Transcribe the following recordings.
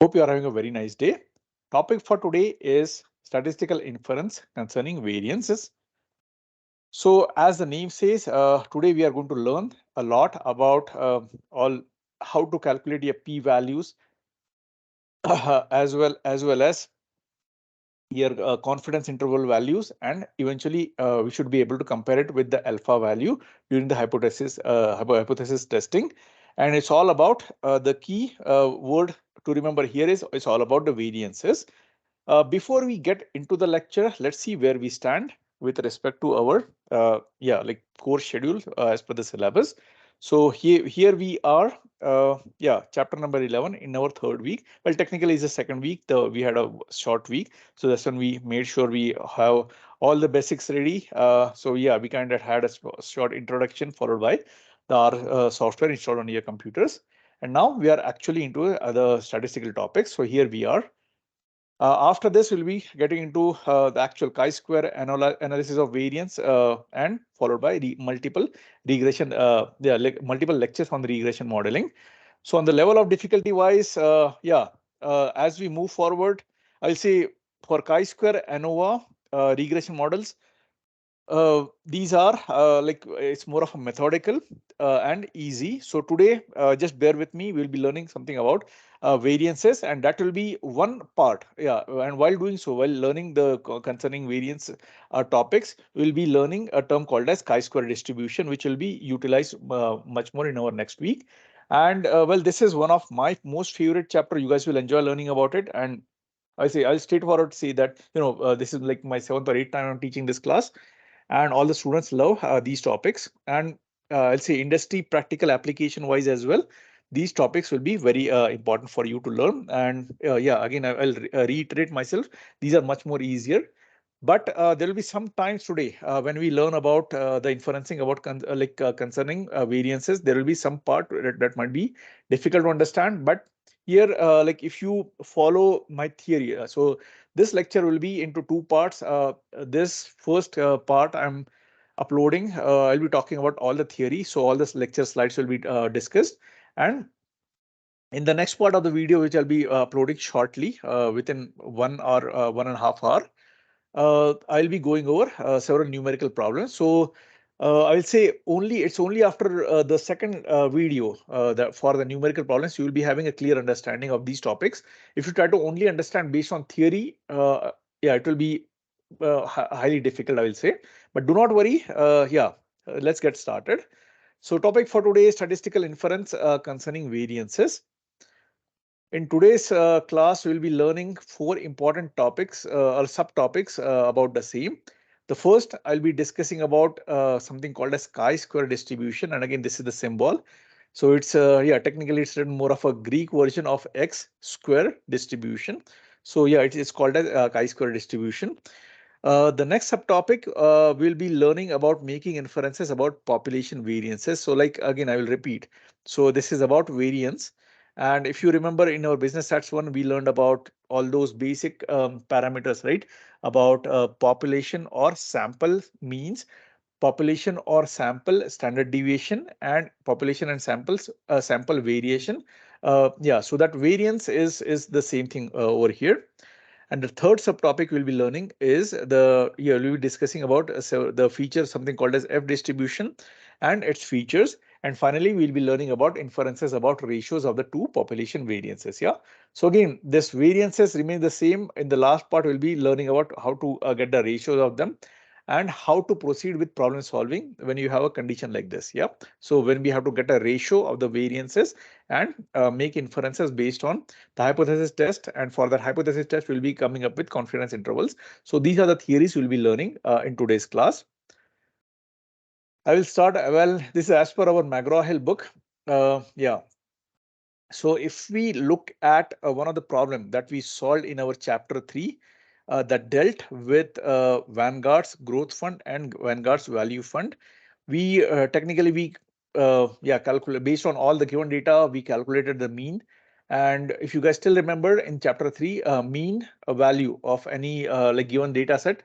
Hope you are having a very nice day. Topic for today is statistical inference concerning variances. So, as the name says, today we are going to learn a lot about all how to calculate your p-values as well as your confidence interval values, and eventually we should be able to compare it with the alpha value during the hypothesis testing. And it's all about the key word to remember here is it's all about the variances. Before we get into the lecture, let's see where we stand with respect to our course schedule as per the syllabus. So here we are, chapter number 11 in our third week. Well, technically it's the second week. We had a short week, so that's when we made sure we have all the basics ready. So yeah, we kind of had a short introduction followed by our software installed on your computers. And now we are actually into the statistical topics. So here we are. After this, we'll be getting into the actual chi-square analysis of variance and followed by multiple regression, multiple lectures on the regression modeling. So on the level of difficulty wise, as we move forward, I'll say for chi-square ANOVA regression models, these are it's more of a methodical and easy. So today, just bear with me. We'll be learning something about variances, and that will be one part. Yeah, and while doing so, while learning the concerning variance topics, we'll be learning a term called as chi-square distribution, which will be utilized much more in our next week. And well, this is one of my most favorite chapter. You guys will enjoy learning about it. And I'll straightforward say that this is like my 7th or 8th time I'm teaching this class, and all the students love these topics. And I'll say industry practical application wise as well, these topics will be very important for you to learn. And again, I'll reiterate myself, these are much more easier. But there will be some times today when we learn about the inferencing about concerning variances, there will be some part that might be difficult to understand. But here, like if you follow my theory, so this lecture will be into two parts. This first part I'm uploading, I'll be talking about all the theory. So all the lecture slides will be discussed. And in the next part of the video, which I'll be uploading shortly within 1 or 1.5 hours, I'll be going over several numerical problems. So I'll say it's only after the second video that for the numerical problems, you will be having a clear understanding of these topics. If you try to only understand based on theory, it will be highly difficult, I will say. But do not worry. Let's get started. So topic for today is statistical inference concerning variances. In today's class, we'll be learning 4 important topics or subtopics about the same. The first, I'll be discussing about something called as chi-square distribution. And again, this is the symbol. So it's, technically it's written more of a Greek version of X square distribution. So yeah, it's called as chi-square distribution. The next subtopic, we'll be learning about making inferences about population variances. So like, again, I will repeat. So this is about variance. And if you remember in our business stats one, we learned about all those basic parameters, right? About population or sample means, population or sample standard deviation, and population and sample variation. So that variance is the same thing over here. And the third subtopic we'll be learning is we'll be discussing about the feature, something called as F distribution and its features. And finally, we'll be learning about inferences about ratios of the two population variances. Yeah. So again, this variances remain the same. In the last part, we'll be learning about how to get the ratios of them and how to proceed with problem solving when you have a condition like this. Yeah. So when we have to get a ratio of the variances and make inferences based on the hypothesis test, and for that hypothesis test, we'll be coming up with confidence intervals. So these are the theories we'll be learning in today's class. I will start. Well, this is as per our McGraw-Hill book. So if we look at one of the problem that we solved in our chapter 3, that dealt with Vanguard's growth fund and Vanguard's value fund, we technically we calculate based on all the given data, we calculated the mean. And if you guys still remember in chapter 3, mean value of any like given data set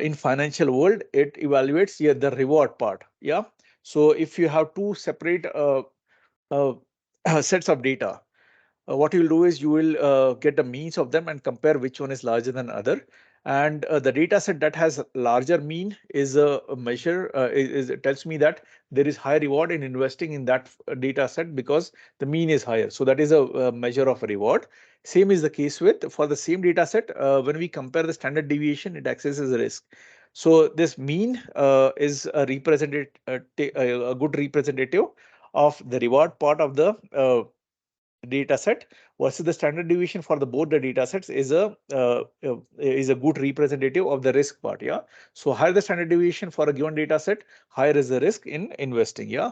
in financial world, it evaluates the reward part. Yeah. So if you have two separate uh, sets of data, what you will do is you will get the means of them and compare which one is larger than other. And the data set that has larger mean is a measure, it tells me that there is high reward in investing in that data set because the mean is higher. So that is a measure of reward. Same is the case with for the same data set. When we compare the standard deviation, it acts as a risk. So this mean is a a good representative of the reward part of the data set versus the standard deviation for the both the data sets is a good representative of the risk part. Yeah. So higher the standard deviation for a given data set, higher is the risk in investing. Yeah.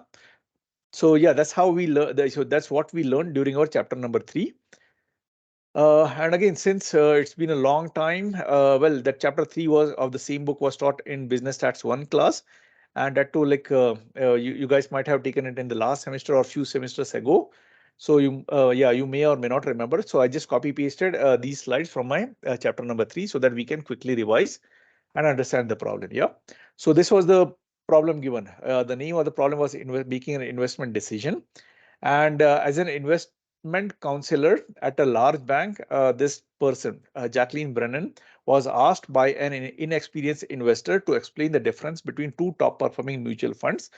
So yeah, that's how we learn. So that's what we learned during our chapter number 3. And again, since it's been a long time, well, that chapter 3 was of the same book was taught in Business Stats 1 class, and that too, like you guys might have taken it in the last semester or a few semesters ago. So you may or may not remember. So I just copy pasted these slides from my chapter number 3 so that we can quickly revise and understand the problem. Yeah. So this was the problem given. The name of the problem was making an investment decision. And as an investment counselor at a large bank, this person, Jacqueline Brennan, was asked by an inexperienced investor to explain the difference between two top performing mutual funds.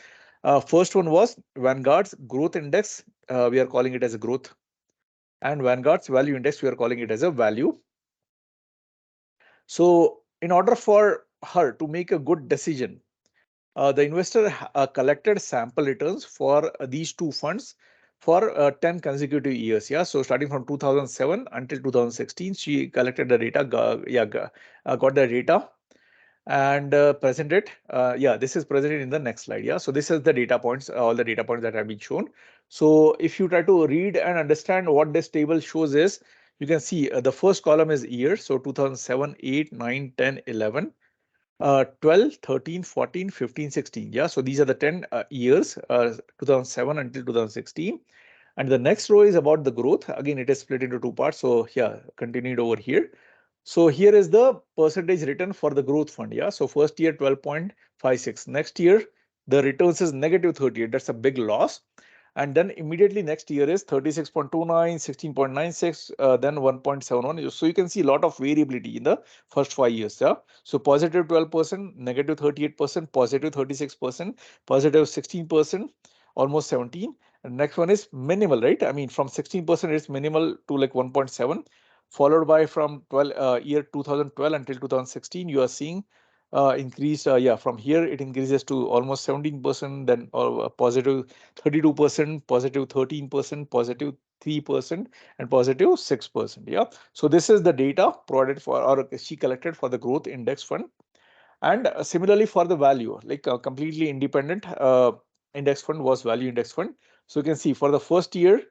First one was Vanguard's growth index. We are calling it as a growth, and Vanguard's value index, we are calling it as a value. So in order for her to make a good decision, the investor collected sample returns for these two funds for 10 consecutive years. Yeah, so starting from 2007 until 2016, she collected the data, got the data and present it. Yeah, this is presented in the next slide. Yeah, so this is the data points, all the data points that have been shown. So if you try to read and understand what this table shows is, you can see the first column is year. So 2007, 8, 9, 10, 11. 12, 13, 14, 15, 16. Yeah, so these are the 10 years, 2007 until 2016. And the next row is about the growth. Again, it is split into two parts. So yeah, continued over here. So here is the percentage return for the growth fund. Yeah, so first year 12.56. Next year, the returns is negative 38. That's a big loss. And then immediately next year is 36.29, 16.96, then 1.71. So you can see a lot of variability in the first 5 years. Yeah. So positive 12%, negative 38%, positive 36%, positive 16%, almost 17. And next one is minimal, right? I mean, from 16% it's minimal to like 1.7, followed by from year 2012 until 2016, you are seeing increase. Yeah, from here it increases to almost 17%, then positive 32%, positive 13%, positive 3%, and positive 6%. Yeah. So this is the data provided for or she collected for the growth index fund. And similarly for the value, like a completely independent index fund was value index fund. So you can see for the first year,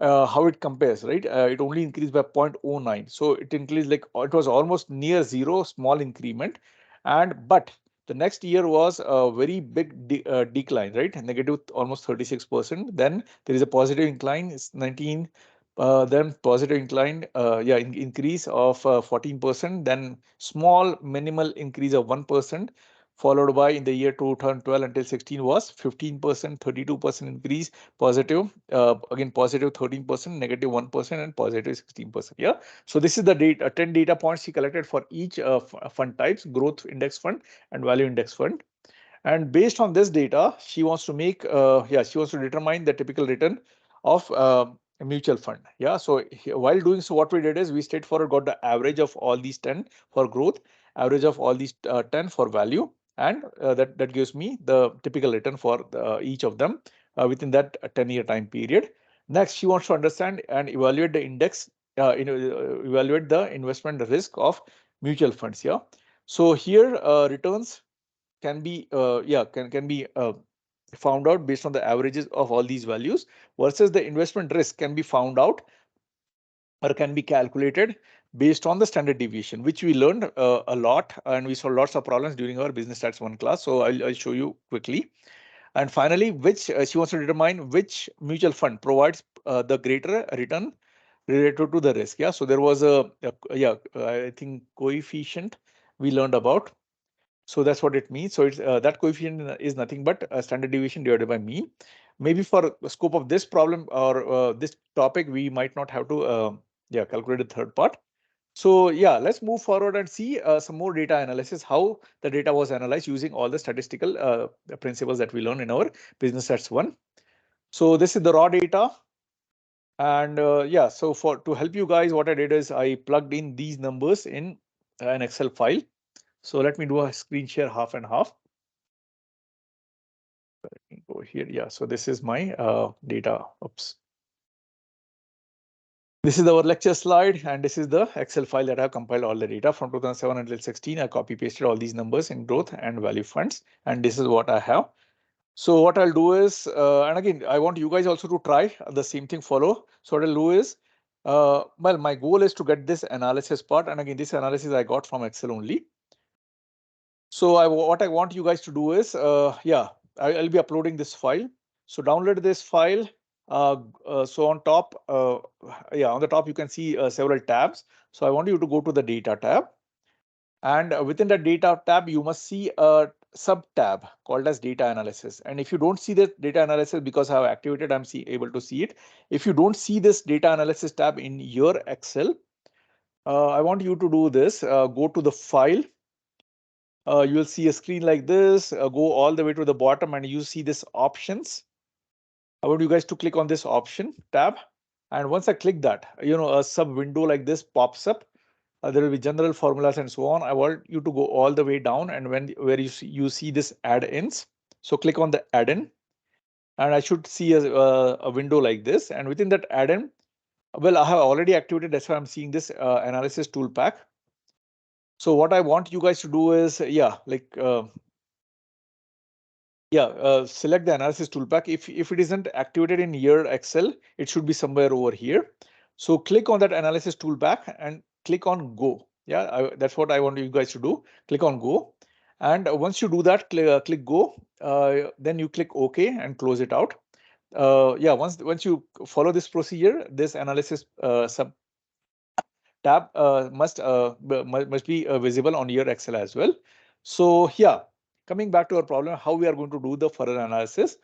how it compares, right? It only increased by 0.09. So it increased like it was almost near zero, small increment. But the next year was a very big decline, right? Negative almost 36%. Then there is a positive incline, it's 19. Then positive incline, increase of 14%. Then small minimal increase of 1%, followed by in the year 2012 until 16 was 15%, 32% increase, positive, again positive 13%, negative 1%, and positive 16%. Yeah. So this is the data, 10 data points he collected for each fund types: growth index fund and value index fund. And based on this data, she wants to make, she wants to determine the typical return of a mutual fund. Yeah. So while doing so, what we did is we straightforward got the average of all these 10 for growth, average of all these 10 for value, and that gives me the typical return for each of them within that 10-year time period. Next, she wants to understand and evaluate the index, evaluate the investment risk of mutual funds. Yeah. So here returns can be can be found out based on the averages of all these values, versus the investment risk can be found out or can be calculated based on the standard deviation, which we learned a lot, and we saw lots of problems during our business stats 1 class. So I'll show you quickly. And finally, which she wants to determine which mutual fund provides the greater return related to the risk. Yeah. So there was I think coefficient we learned about. So that's what it means. So it's that coefficient is nothing but standard deviation divided by mean. maybe for the scope of this problem or this topic, we might not have to calculate the third part. So yeah, let's move forward and see some more data analysis, how the data was analyzed using all the statistical principles that we learned in our business stats 1. So this is the raw data. And yeah, so to help you guys, what I did is I plugged in these numbers in an Excel file. So let me do a screen share half and half. Let me go here. Yeah, so this is my data. Oops. This is our lecture slide, and this is the Excel file that I have compiled all the data from 2007 until 16. I copy pasted all these numbers in growth and value funds, and this is what I have. So what I'll do is, and again, I want you guys also to try the same thing, follow. So what I'll do is, well, my goal is to get this analysis part, and again, this analysis I got from Excel only. So what I want you guys to do is, yeah, I'll be uploading this file. So download this file. So on top, yeah, on the top you can see several tabs. So I want you to go to the data tab, and within the data tab you must see a sub tab called as data analysis. And if you don't see the data analysis, because I have activated, I'm able to see it. If you don't see this data analysis tab in your Excel, I want you to do this. Go to the file. You will see a screen like this. Go all the way to the bottom and you see this options. I want you guys to click on this option tab. And once I click that, a sub window like this pops up. There will be general formulas and so on. I want you to go all the way down, and where you see this add-ins. So click on the add-in, and I should see a window like this. And within that add-in, well, I have already activated. That's why I'm seeing this analysis tool pack. So what I want you guys to do is, yeah, like select the analysis toolpack. If it isn't activated in your Excel, it should be somewhere over here. So click on that analysis toolpack and click on go. Yeah, that's what I want you guys to do. Click on go. And once you do that, click go. Then you click OK and close it out. Yeah, once you follow this procedure, this analysis sub tab must be visible on your Excel as well. So yeah, coming back to our problem, how we are going to do the further analysis.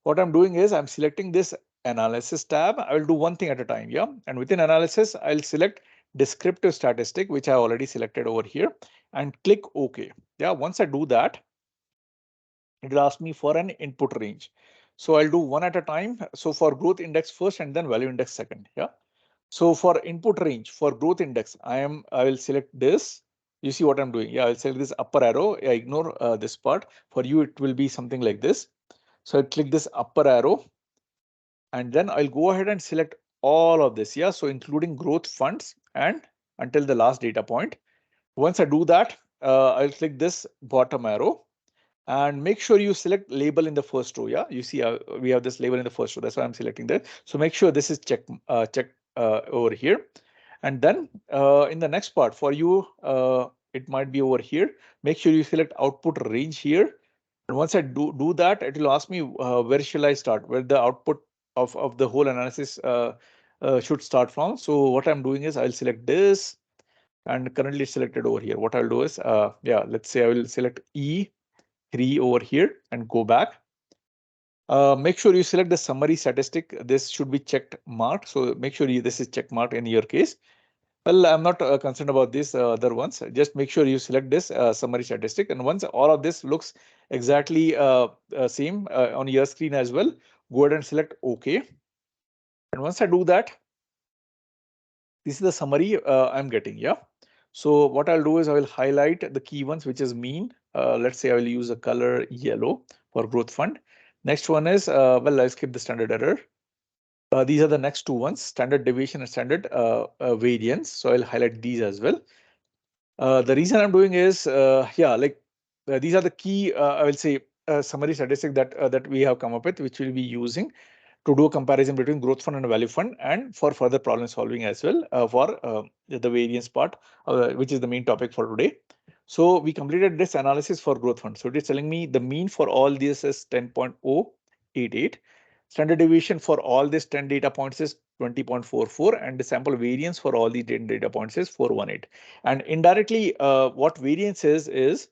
What I'm doing is I'm selecting this analysis tab. I will do one thing at a time. Yeah, and within analysis, I'll select descriptive statistic, which I already selected over here, and click OK. Yeah, once I do that, it will ask me for an input range. So I'll do one at a time. So for growth index first and then value index second. Yeah. So for input range for growth index, I will select this. You see what I'm doing? Yeah, I'll select this upper arrow. I ignore this part. For you, it will be something like this. So I click this upper arrow, and then I'll go ahead and select all of this. Yeah, so including growth funds and until the last data point. Once I do that, I'll click this bottom arrow. And make sure you select label in the first row. Yeah, you see we have this label in the first row. That's why I'm selecting that. So make sure this is checked over here. And then in the next part for you, it might be over here. Make sure you select output range here. And once I do that, it will ask me where shall I start, where the output of the whole analysis should start from. So what I'm doing is I'll select this, and currently selected over here. What I'll do is, yeah, let's say I will select E3 over here and go back. Make sure you select the summary statistic. This should be checked marked. So make sure this is check marked in your case. Well, I'm not concerned about these other ones. Just make sure you select this summary statistic. And once all of this looks exactly same on your screen as well, go ahead and select OK. And once I do that, this is the summary I'm getting. Yeah. So what I'll do is I will highlight the key ones, which is mean. Let's say I will use a color yellow for growth fund. Next one is, well, I'll skip the standard error. These are the next two ones, standard deviation and standard variance. So I'll highlight these as well. The reason I'm doing is, yeah, like these are the key, I will say, summary statistic that we have come up with, which we'll be using to do a comparison between growth fund and value fund, and for further problem solving as well for the variance part, which is the main topic for today. So we completed this analysis for growth fund. So it is telling me the mean for all this is 10.088. Standard deviation for all these 10 data points is 20.44, and the sample variance for all the 10 data points is 418. And indirectly, what variance is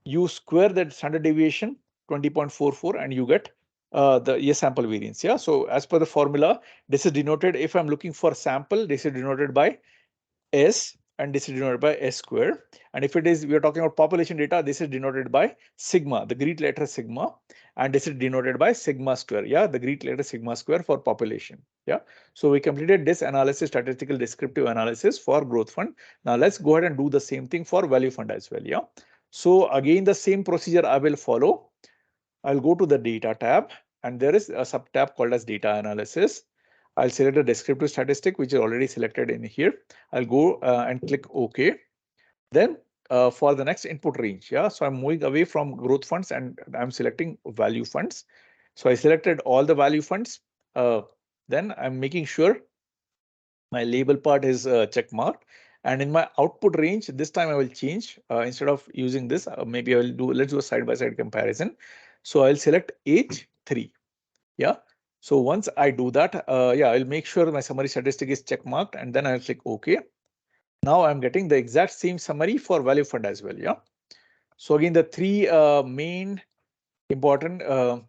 you square that standard deviation 20.44 and you get the sample variance. Yeah. So as per the formula, this is denoted, if I'm looking for sample, this is denoted by S, and this is denoted by S square. And if it is, we are talking about population data, this is denoted by sigma, the Greek letter sigma, and this is denoted by sigma square. Yeah, the Greek letter sigma square for population. Yeah. So we completed this analysis, statistical descriptive analysis for growth fund. Now let's go ahead and do the same thing for value fund as well. Yeah. So again, the same procedure I will follow. I'll go to the data tab, and there is a sub tab called as data analysis. I'll select a descriptive statistic, which is already selected in here. I'll go and click OK. Then for the next input range, yeah, so I'm moving away from growth funds and I'm selecting value funds. So I selected all the value funds. Then I'm making sure my label part is check marked. And in my output range, this time I will change instead of using this, maybe I will do, let's do a side-by-side comparison. So I'll select H3. Yeah. So once I do that, yeah, I'll make sure my summary statistic is check marked, and then I'll click OK. Now I'm getting the exact same summary for value fund as well. Yeah. So again, the three main important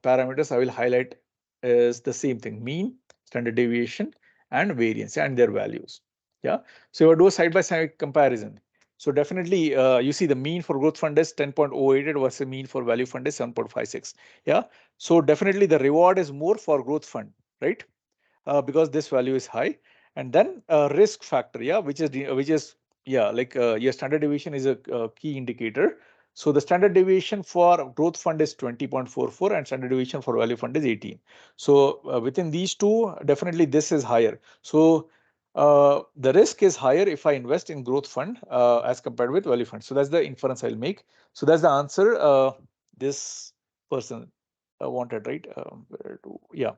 parameters I will highlight is the same thing: mean, standard deviation, and variance, and their values. Yeah. So you do a side-by-side comparison. So definitely, you see the mean for growth fund is 10.088 versus mean for value fund is 7.56. Yeah. So definitely the reward is more for growth fund, right? Because this value is high. And then risk factor, yeah, which is yeah, like your standard deviation is a key indicator. So the standard deviation for growth fund is 20.44 and standard deviation for value fund is 18. So within these two, definitely this is higher. So the risk is higher if I invest in growth fund as compared with value fund. So that's the inference I'll make. So that's the answer this person wanted, right? Yeah.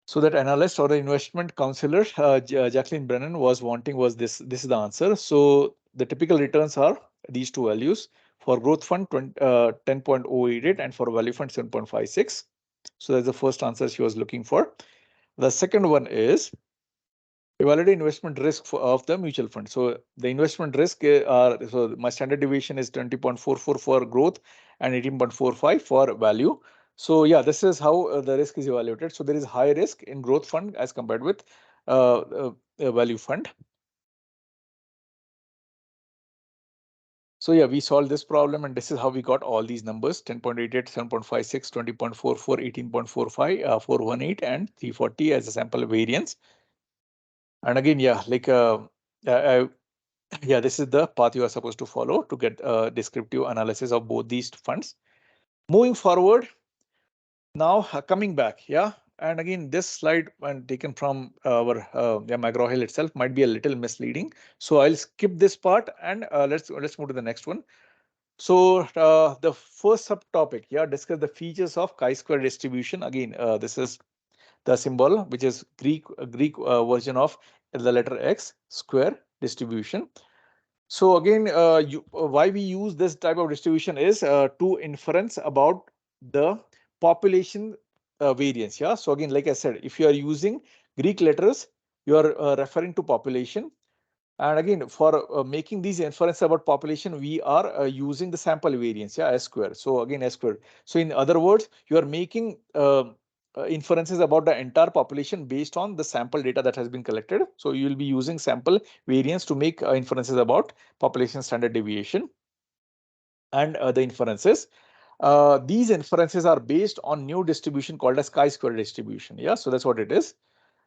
So that analyst or the investment counselor, Jacqueline Brennan, was wanting was this. This is the answer. So the typical returns are these two values. For growth fund, 10.088, and for value fund, 7.56. So that's the first answer she was looking for. The second one is evaluate investment risk of the mutual fund. So the investment risk so my standard deviation is 20.44 for growth and 18.45 for value. So yeah, this is how the risk is evaluated. So there is high risk in growth fund as compared with value fund. So yeah, we solved this problem, and this is how we got all these numbers: 10.88, 7.56, 20.44, 18.45, 418, and 340 as a sample variance. And again, yeah, like yeah, this is the path you are supposed to follow to get a descriptive analysis of both these funds. Moving forward, now coming back, yeah. And again, this slide, when taken from our McGraw-Hill itself, might be a little misleading. So I'll skip this part, and let's move to the next one. So the first subtopic, yeah, discuss the features of chi-square distribution. Again, this is the symbol, which is Greek version of the letter X, square distribution. So again, why we use this type of distribution is to inference about the population variance. Yeah. So again, like I said, if you are using Greek letters, you are referring to population. And again, for making these inference about population, we are using the sample variance, yeah, S square. So again, S square. So in other words, you are making inferences about the entire population based on the sample data that has been collected. So you will be using sample variance to make inferences about population standard deviation and the inferences. These inferences are based on new distribution called as chi-square distribution. Yeah, so that's what it is.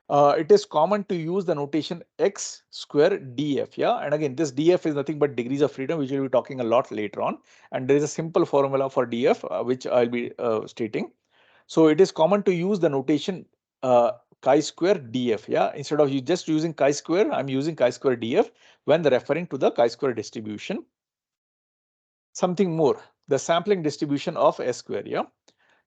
It is common to use the notation x square df. Yeah, and again, this df is nothing but degrees of freedom, which we'll be talking a lot later on. And there is a simple formula for df, which I'll be stating. So it is common to use the notation chi-square df. Yeah, instead of you just using chi-square, I'm using chi-square df when referring to the chi-square distribution. Something more, the sampling distribution of S square. Yeah.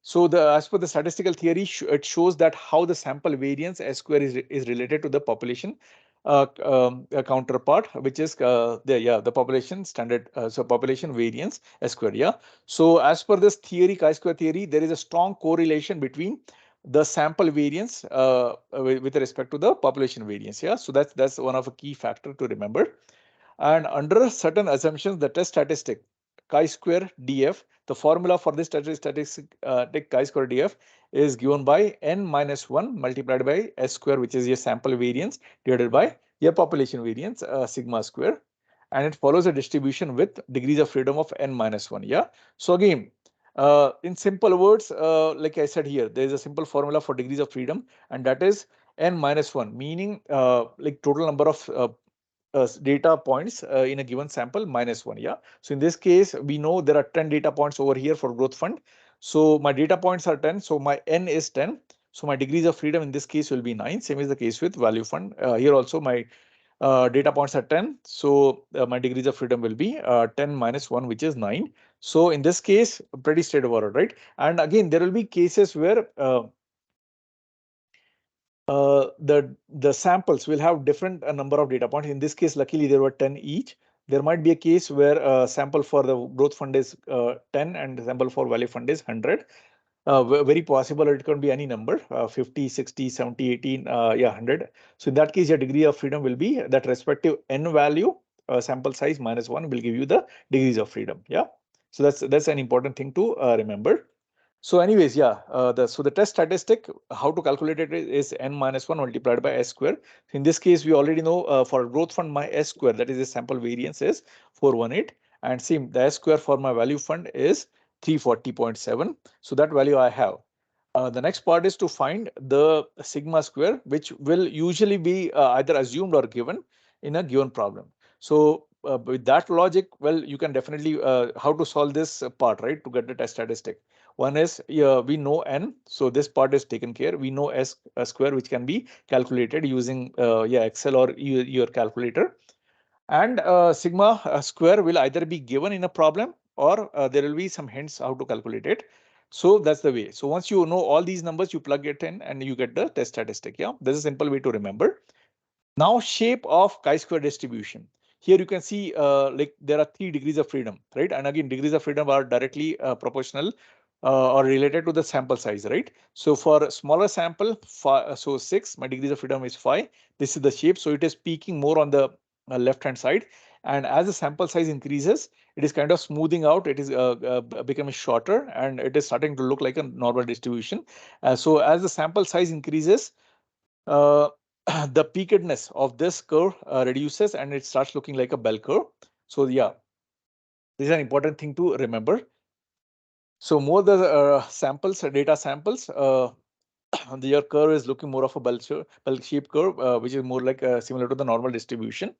So as per the statistical theory, it shows that how the sample variance S square is related to the population counterpart, which is the population standard. So population variance S square. Yeah. So as per this theory, chi-square theory, there is a strong correlation between the sample variance with respect to the population variance. Yeah. So that's one of a key factor to remember. And under certain assumptions, the test statistic chi-square df, the formula for this statistic chi-square df is given by n minus 1 multiplied by s square, which is your sample variance, divided by your population variance, sigma square. And it follows a distribution with degrees of freedom of n minus 1. Yeah. So again, in simple words, like I said here, there is a simple formula for degrees of freedom, and that is n minus 1, meaning like total number of data points in a given sample minus 1. Yeah. So in this case, we know there are 10 data points over here for growth fund. So my data points are 10. So my n is 10. So my degrees of freedom in this case will be 9. Same is the case with value fund. Here also my data points are 10. So my degrees of freedom will be 10 minus 1, which is 9. So in this case, pretty straightforward, right? And again, there will be cases where the samples will have different number of data points. In this case, luckily there were 10 each. There might be a case where sample for the growth fund is 10 and sample for value fund is 100. Very possible it can be any number, 50, 60, 70, 18, yeah, 100. So in that case, your degree of freedom will be that respective n value, sample size minus 1 will give you the degrees of freedom. Yeah. So that's an important thing to remember. So anyways, yeah, the test statistic, how to calculate it is n minus 1 multiplied by s square. In this case, we already know for growth fund, my s square, that is the sample variance, is 418. And same, the s square for my value fund is 340.7. So that value I have. The next part is to find the sigma square, which will usually be either assumed or given in a given problem. So with that logic, well, you can definitely how to solve this part, right, to get the test statistic. One is we know n, so this part is taken care. We know s square, which can be calculated using yeah, Excel or your calculator. And sigma square will either be given in a problem or there will be some hints how to calculate it. So that's the way. So once you know all these numbers, you plug it in and you get the test statistic. Yeah, this is a simple way to remember. Now, shape of chi-square distribution. Here you can see like there are 3 degrees of freedom, right? And again, degrees of freedom are directly proportional or related to the sample size, right? So for smaller sample, so 6, my degrees of freedom is 5. This is the shape. So it is peaking more on the left hand side. And as the sample size increases, it is kind of smoothing out. It is becoming shorter and it is starting to look like a normal distribution. So as the sample size increases, uh, the peakedness of this curve reduces and it starts looking like a bell curve. So yeah, this is an important thing to remember. So more the samples, data samples, your curve is looking more of a bell-shaped curve, which is more like similar to the normal distribution.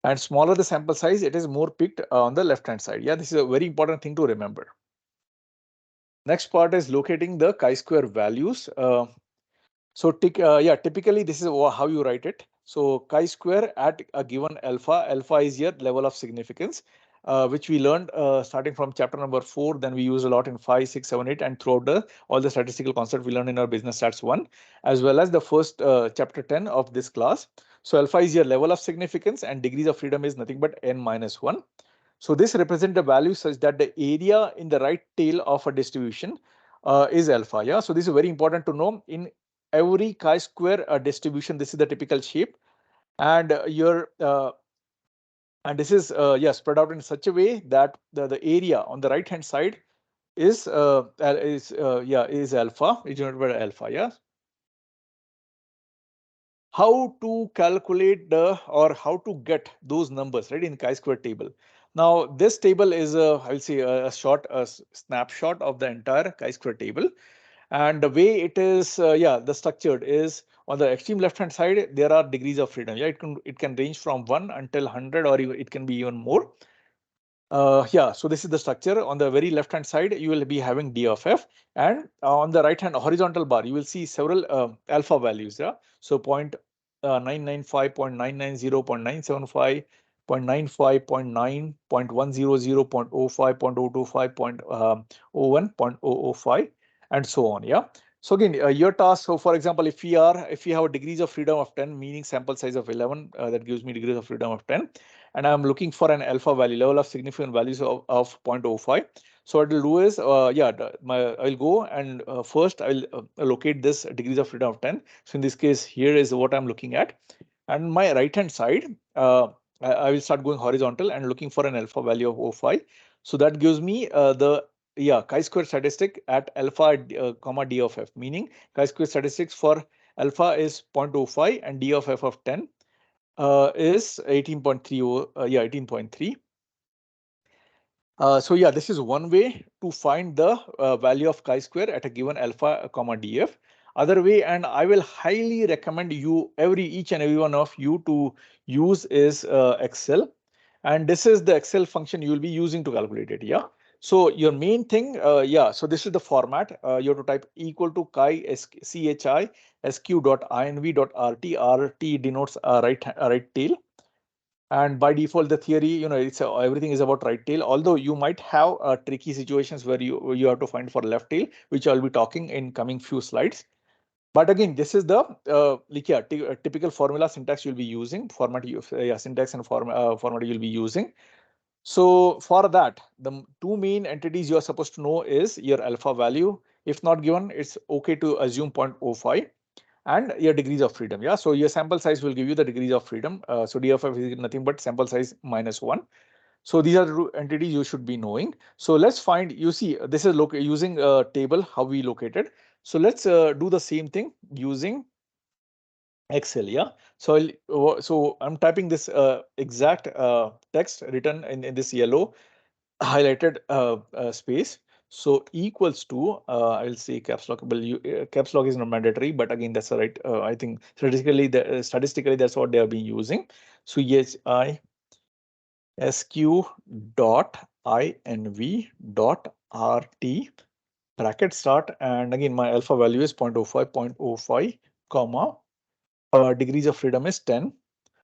And smaller the sample size, it is more peaked on the left-hand side. Yeah, this is a very important thing to remember. Next part is locating the chi-square values. So yeah, typically this is how you write it. So chi-square at a given alpha. Alpha is your level of significance, which we learned starting from chapter number 4. Then we use a lot in 5, 6, 7, 8, and throughout all the statistical concepts we learned in our business stats 1, as well as the first chapter 10 of this class. So alpha is your level of significance, and degrees of freedom is nothing but n minus 1. So this represents the value such that the area in the right tail of a distribution is alpha. Yeah. So this is very important to know. In every chi-square distribution, this is the typical shape, and and this is yeah, spread out in such a way that the area on the right hand side is yeah, is alpha, is denoted by alpha. Yeah. How to calculate or how to get those numbers, right, in chi-square table. Now this table is I'll say a short snapshot of the entire chi-square table. And the way it is, yeah, the structured is on the extreme left hand side, there are degrees of freedom. Yeah, it can range from 1 until 100, or even, it can be even more. Yeah, so this is the structure. On the very left hand side, you will be having D of F, and on the right hand horizontal bar, you will see several alpha values. Yeah, so 0.995, 0.990, 0.975, 0.95, 0.9, 0.100, 0.05, 0.025, 0.01, 0.005, and so on. Yeah. So again, your task. So for example, if we have a degrees of freedom of 10, meaning sample size of 11, that gives me degrees of freedom of 10, and I'm looking for an alpha value, level of significant values of 0.05. So what I'll do is, yeah, I'll go and first I'll locate this degrees of freedom of 10. So in this case, here is what I'm looking at. And my right hand side, I will start going horizontal and looking for an alpha value of 0.05. So that gives me the chi-square statistic at alpha comma d of f, meaning chi-square statistics for alpha is 0.05 and d of f of 10 is 18.30. 18.3. So yeah, this is one way to find the value of chi-square at a given alpha comma df. Other way, and I will highly recommend you each and every one of you to use is Excel, and this is the Excel function you will be using to calculate it. Yeah. So your main thing, so this is the format. You have to type equal to chi sq dot inv dot rt. Rt denotes right tail. And by default, the theory, it's everything is about right tail. Although you might have tricky situations where you have to find for left tail, which I'll be talking in coming few slides. But again, this is the typical formula syntax you'll be using, syntax and format you'll be using. So for that, the two main entities you are supposed to know is your alpha value. If not given, it's okay to assume 0.05 and your degrees of freedom. Yeah, so your sample size will give you the degrees of freedom. So DFF is nothing but sample size -1. So these are the entities you should be knowing. So let's find, you see, this is using a table, how we located. So let's do the same thing using Excel. Yeah. So I'm typing this exact text written in this yellow highlighted space. So equals to, I'll say caps lock. Caps lock is not mandatory, but again, that's the right. I think statistically, that's what they have been using. So yes, sq dot inv dot rt bracket start, and again my alpha value is 0.05, comma degrees of freedom is 10.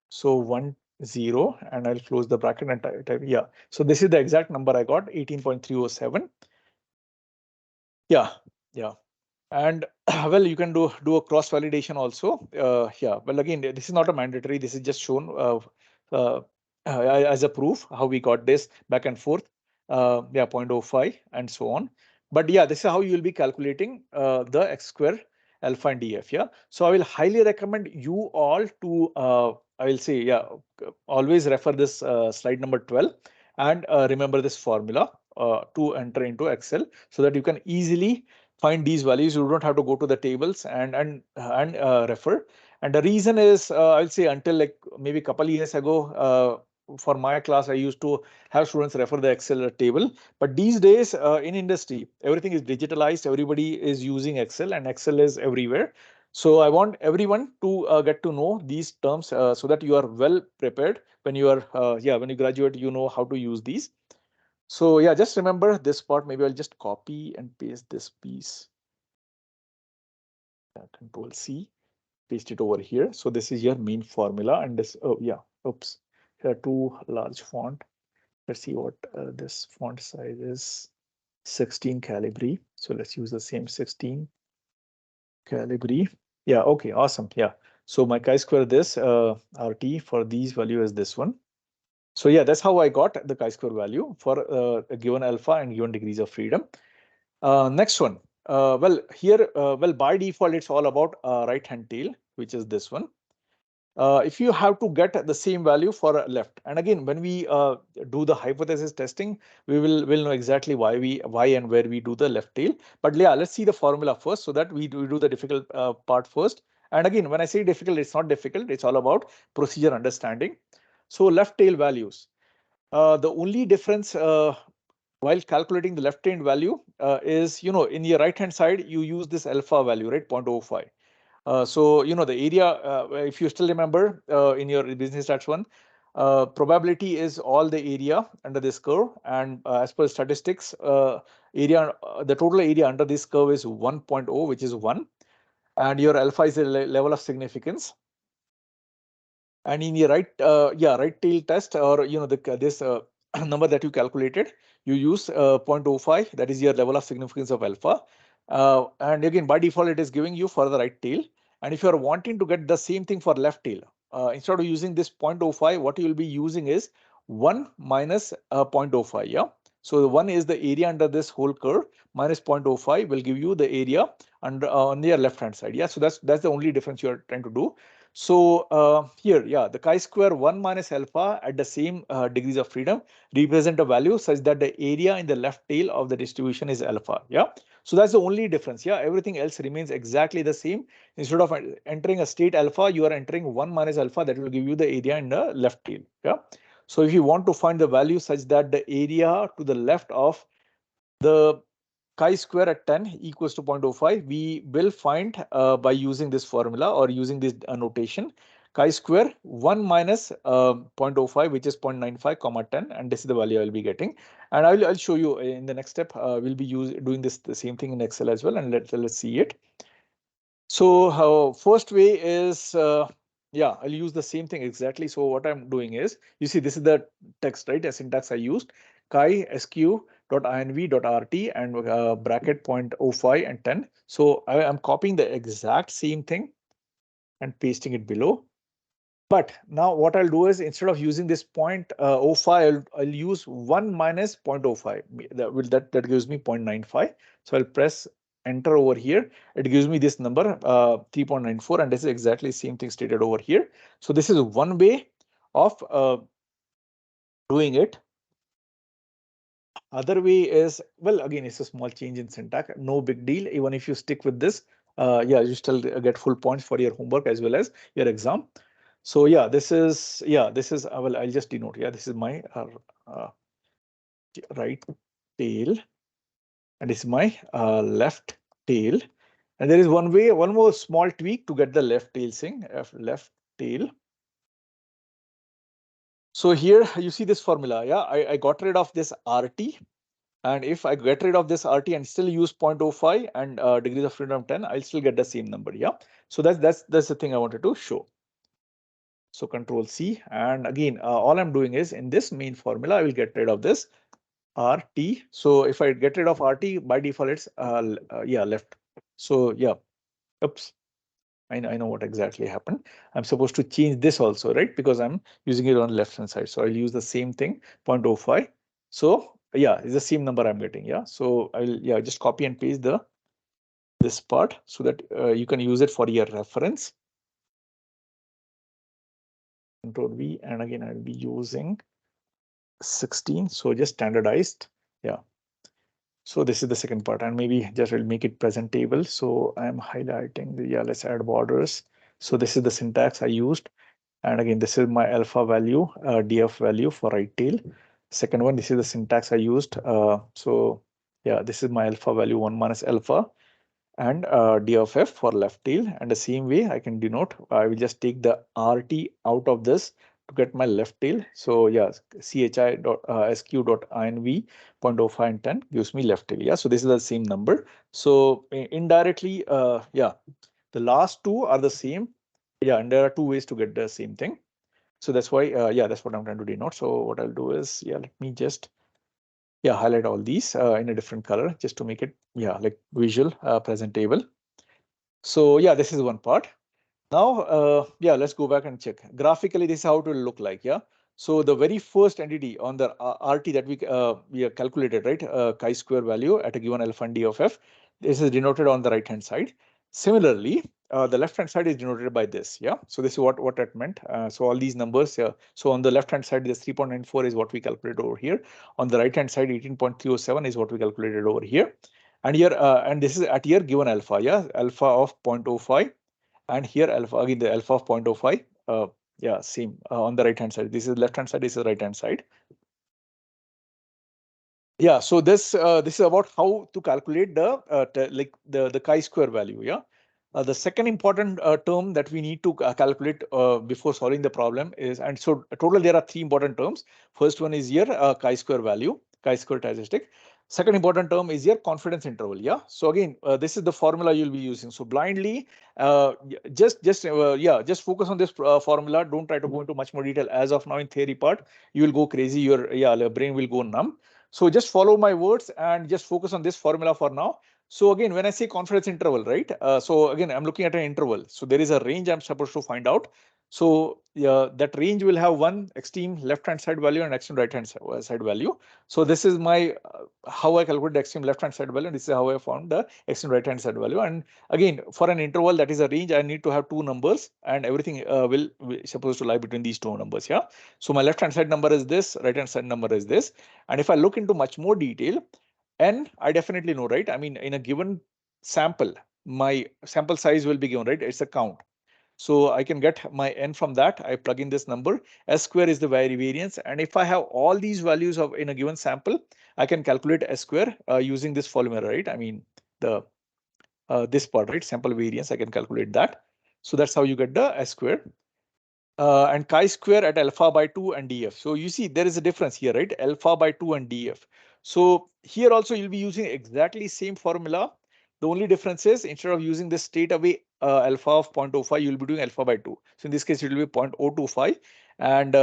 So 1 0, and I'll close the bracket and type. Yeah. So this is the exact number I got, 18.307. Yeah. Yeah. And well, you can do a cross validation also. Yeah. Well, again, this is not a mandatory. This is just shown as a proof how we got this back and forth. Yeah, 0.05 and so on. But yeah, this is how you will be calculating the x square alpha and df. Yeah. So I will highly recommend you all to I will say, yeah, always refer this slide number 12 and remember this formula to enter into Excel so that you can easily find these values. You don't have to go to the tables and refer. And the reason is, I'll say until like maybe a couple of years ago, for my class, I used to have students refer the Excel table. But these days in industry, everything is digitalized. Everybody is using Excel and Excel is everywhere. So I want everyone to get to know these terms so that you are well prepared when you are, when you graduate, you know how to use these. So yeah, just remember this part. Maybe I'll just copy and paste this piece. Control C, paste it over here. So this is your main formula, and this, oh yeah, oops, here too large font. Let's see what this font size is. 16 Calibri. So let's use the same 16 Calibri. Yeah, okay, awesome. Yeah. So my chi-square this RT for these value is this one. So yeah, that's how I got the chi-square value for a given alpha and given degrees of freedom. Next one. Here, by default, it's all about right-hand tail, which is this one. If you have to get the same value for left, and again, when we do the hypothesis testing, will know exactly why and where we do the left tail. But yeah, let's see the formula first, so that we do the difficult part first. And again, when I say difficult, it's not difficult. It's all about procedure understanding. So left tail values. The only difference while calculating the left hand value is, in your right hand side, you use this alpha value, right? 0.05. So, the area, if you still remember in your business stats one, probability is all the area under this curve. And as per statistics, the total area under this curve is 1.0, which is 1. And your alpha is the level of significance. And in your right tail test, or this number that you calculated, you use 0.05, that is your level of significance of alpha. And again, by default, it is giving you for the right tail. And if you are wanting to get the same thing for left tail, instead of using this 0.05, what you will be using is 1 minus 0.05. Yeah. So the 1 is the area under this whole curve, minus 0.05 will give you the area under on your left hand side. Yeah. So that's the only difference you are trying to do. So here, yeah, the chi-square 1 minus alpha at the same degrees of freedom represent a value such that the area in the left tail of the distribution is alpha. Yeah. So that's the only difference. Yeah. Everything else remains exactly the same. Instead of entering a state alpha, you are entering 1 minus alpha that will give you the area in the left tail. Yeah. So if you want to find the value such that the area to the left of the chi-square at 10 equals to 0.05, we will find by using this formula or using this notation, chi-square 1 minus 0.05, which is 0.95 comma 10, and this is the value I'll be getting. And I'll show you in the next step. We'll be doing the same thing in Excel as well, and let's see it. So first way is, yeah, I'll use the same thing exactly. So what I'm doing is, you see, this is the text, right? A syntax I used, chi sq.inv.rt and bracket 0.05 and 10. So I'm copying the exact same thing and pasting it below. But now what I'll do is, instead of using this 0.05, I'll use 1 minus 0.05. That gives me 0.95. So I'll press enter over here. It gives me this number 3.94, and this is exactly the same thing stated over here. So this is one way of doing it. Other way is, well, again, it's a small change in syntax, no big deal. Even if you stick with this, yeah, you still get full points for your homework as well as your exam. So yeah, this is, well, I'll just denote. Yeah, this is my right tail, and this is my left tail. And there is one more small tweak to get the left tail thing, left tail. So here you see this formula. Yeah, I got rid of this RT. And if I get rid of this RT and still use 0.05 and degrees of freedom 10, I'll still get the same number. Yeah. So that's the thing I wanted to show. So Control C, and again, all I'm doing is, in this main formula, I will get rid of this RT. So if I get rid of RT, by default, it's yeah, left. So yeah, oops. I know what exactly happened. I'm supposed to change this also, right? Because I'm using it on the left hand side. So I'll use the same thing, 0.05. So yeah, it's the same number I'm getting. Yeah. So I'll just copy and paste this part so that you can use it for your reference. Control V, and again I'll be using 16. So just standardized. Yeah. So this is the second part, and maybe just will make it presentable. So I'm highlighting the, yeah, let's add borders. So this is the syntax I used. And again, this is my alpha value, df value for right tail. Second one, this is the syntax I used. So yeah, this is my alpha value 1 minus alpha, and d of f for left tail. And the same way I can denote, I will just take the RT out of this to get my left tail. So yeah, sq.inv 0.05 and 10 gives me left tail. Yeah, so this is the same number. So indirectly, yeah, the last two are the same. Yeah, and there are two ways to get the same thing. So that's why, yeah, that's what I'm trying to denote. So what I'll do is, yeah, let me just, yeah, highlight all these in a different color just to make it, yeah, like visual, presentable. So yeah, this is one part. Now, yeah, let's go back and check. Graphically, this is how it will look like. Yeah. So the very first entity on the RT that we have calculated, right? Chi-square value at a given alpha and d of f. This is denoted on the right hand side. Similarly, the left hand side is denoted by this. Yeah. So this is what that meant. So all these numbers. So on the left hand side, this 3.94 is what we calculated over here. On the right hand side, 18.307 is what we calculated over here. And here, and this is at your given alpha. Yeah, alpha of 0.05. And here alpha, again, the alpha of 0.05. Yeah, same on the right hand side. This is left hand side, this is right hand side. Yeah, so this is about how to calculate the chi-square value. Yeah. The second important term that we need to calculate before solving the problem is, and so total there are three important terms. First one is your chi-square value, chi-square statistic. Second important term is your confidence interval. Yeah. So again, this is the formula you'll be using. So blindly, just focus on this formula. Don't try to go into much more detail as of now in theory part. You will go crazy. Your brain will go numb. So just follow my words and just focus on this formula for now. So again, when I say confidence interval, right? So again, I'm looking at an interval. So there is a range I'm supposed to find out. So yeah, that range will have one extreme left-hand side value and extreme right-hand side value. So this is my how I calculate the extreme left-hand side value, and this is how I found the extreme right-hand side value. And again, for an interval that is a range, I need to have two numbers, and everything will supposed to lie between these two numbers. Yeah. So my left-hand side number is this, right-hand side number is this. And if I look into much more detail, n I definitely know, right? I mean, in a given sample, my sample size will be given, right? It's a count. So I can get my n from that. I plug in this number. S square is the variance. And if I have all these values of in a given sample, I can calculate S square using this formula, right? I mean, the this part, right? Sample variance, I can calculate that. So that's how you get the S square. And chi-square at alpha by 2 and df. So you see there is a difference here, right? Alpha by 2 and df. So here also you'll be using exactly same formula. The only difference is instead of using this straight away alpha of 0.05, you'll be doing alpha by 2. So in this case, it will be 0.025. And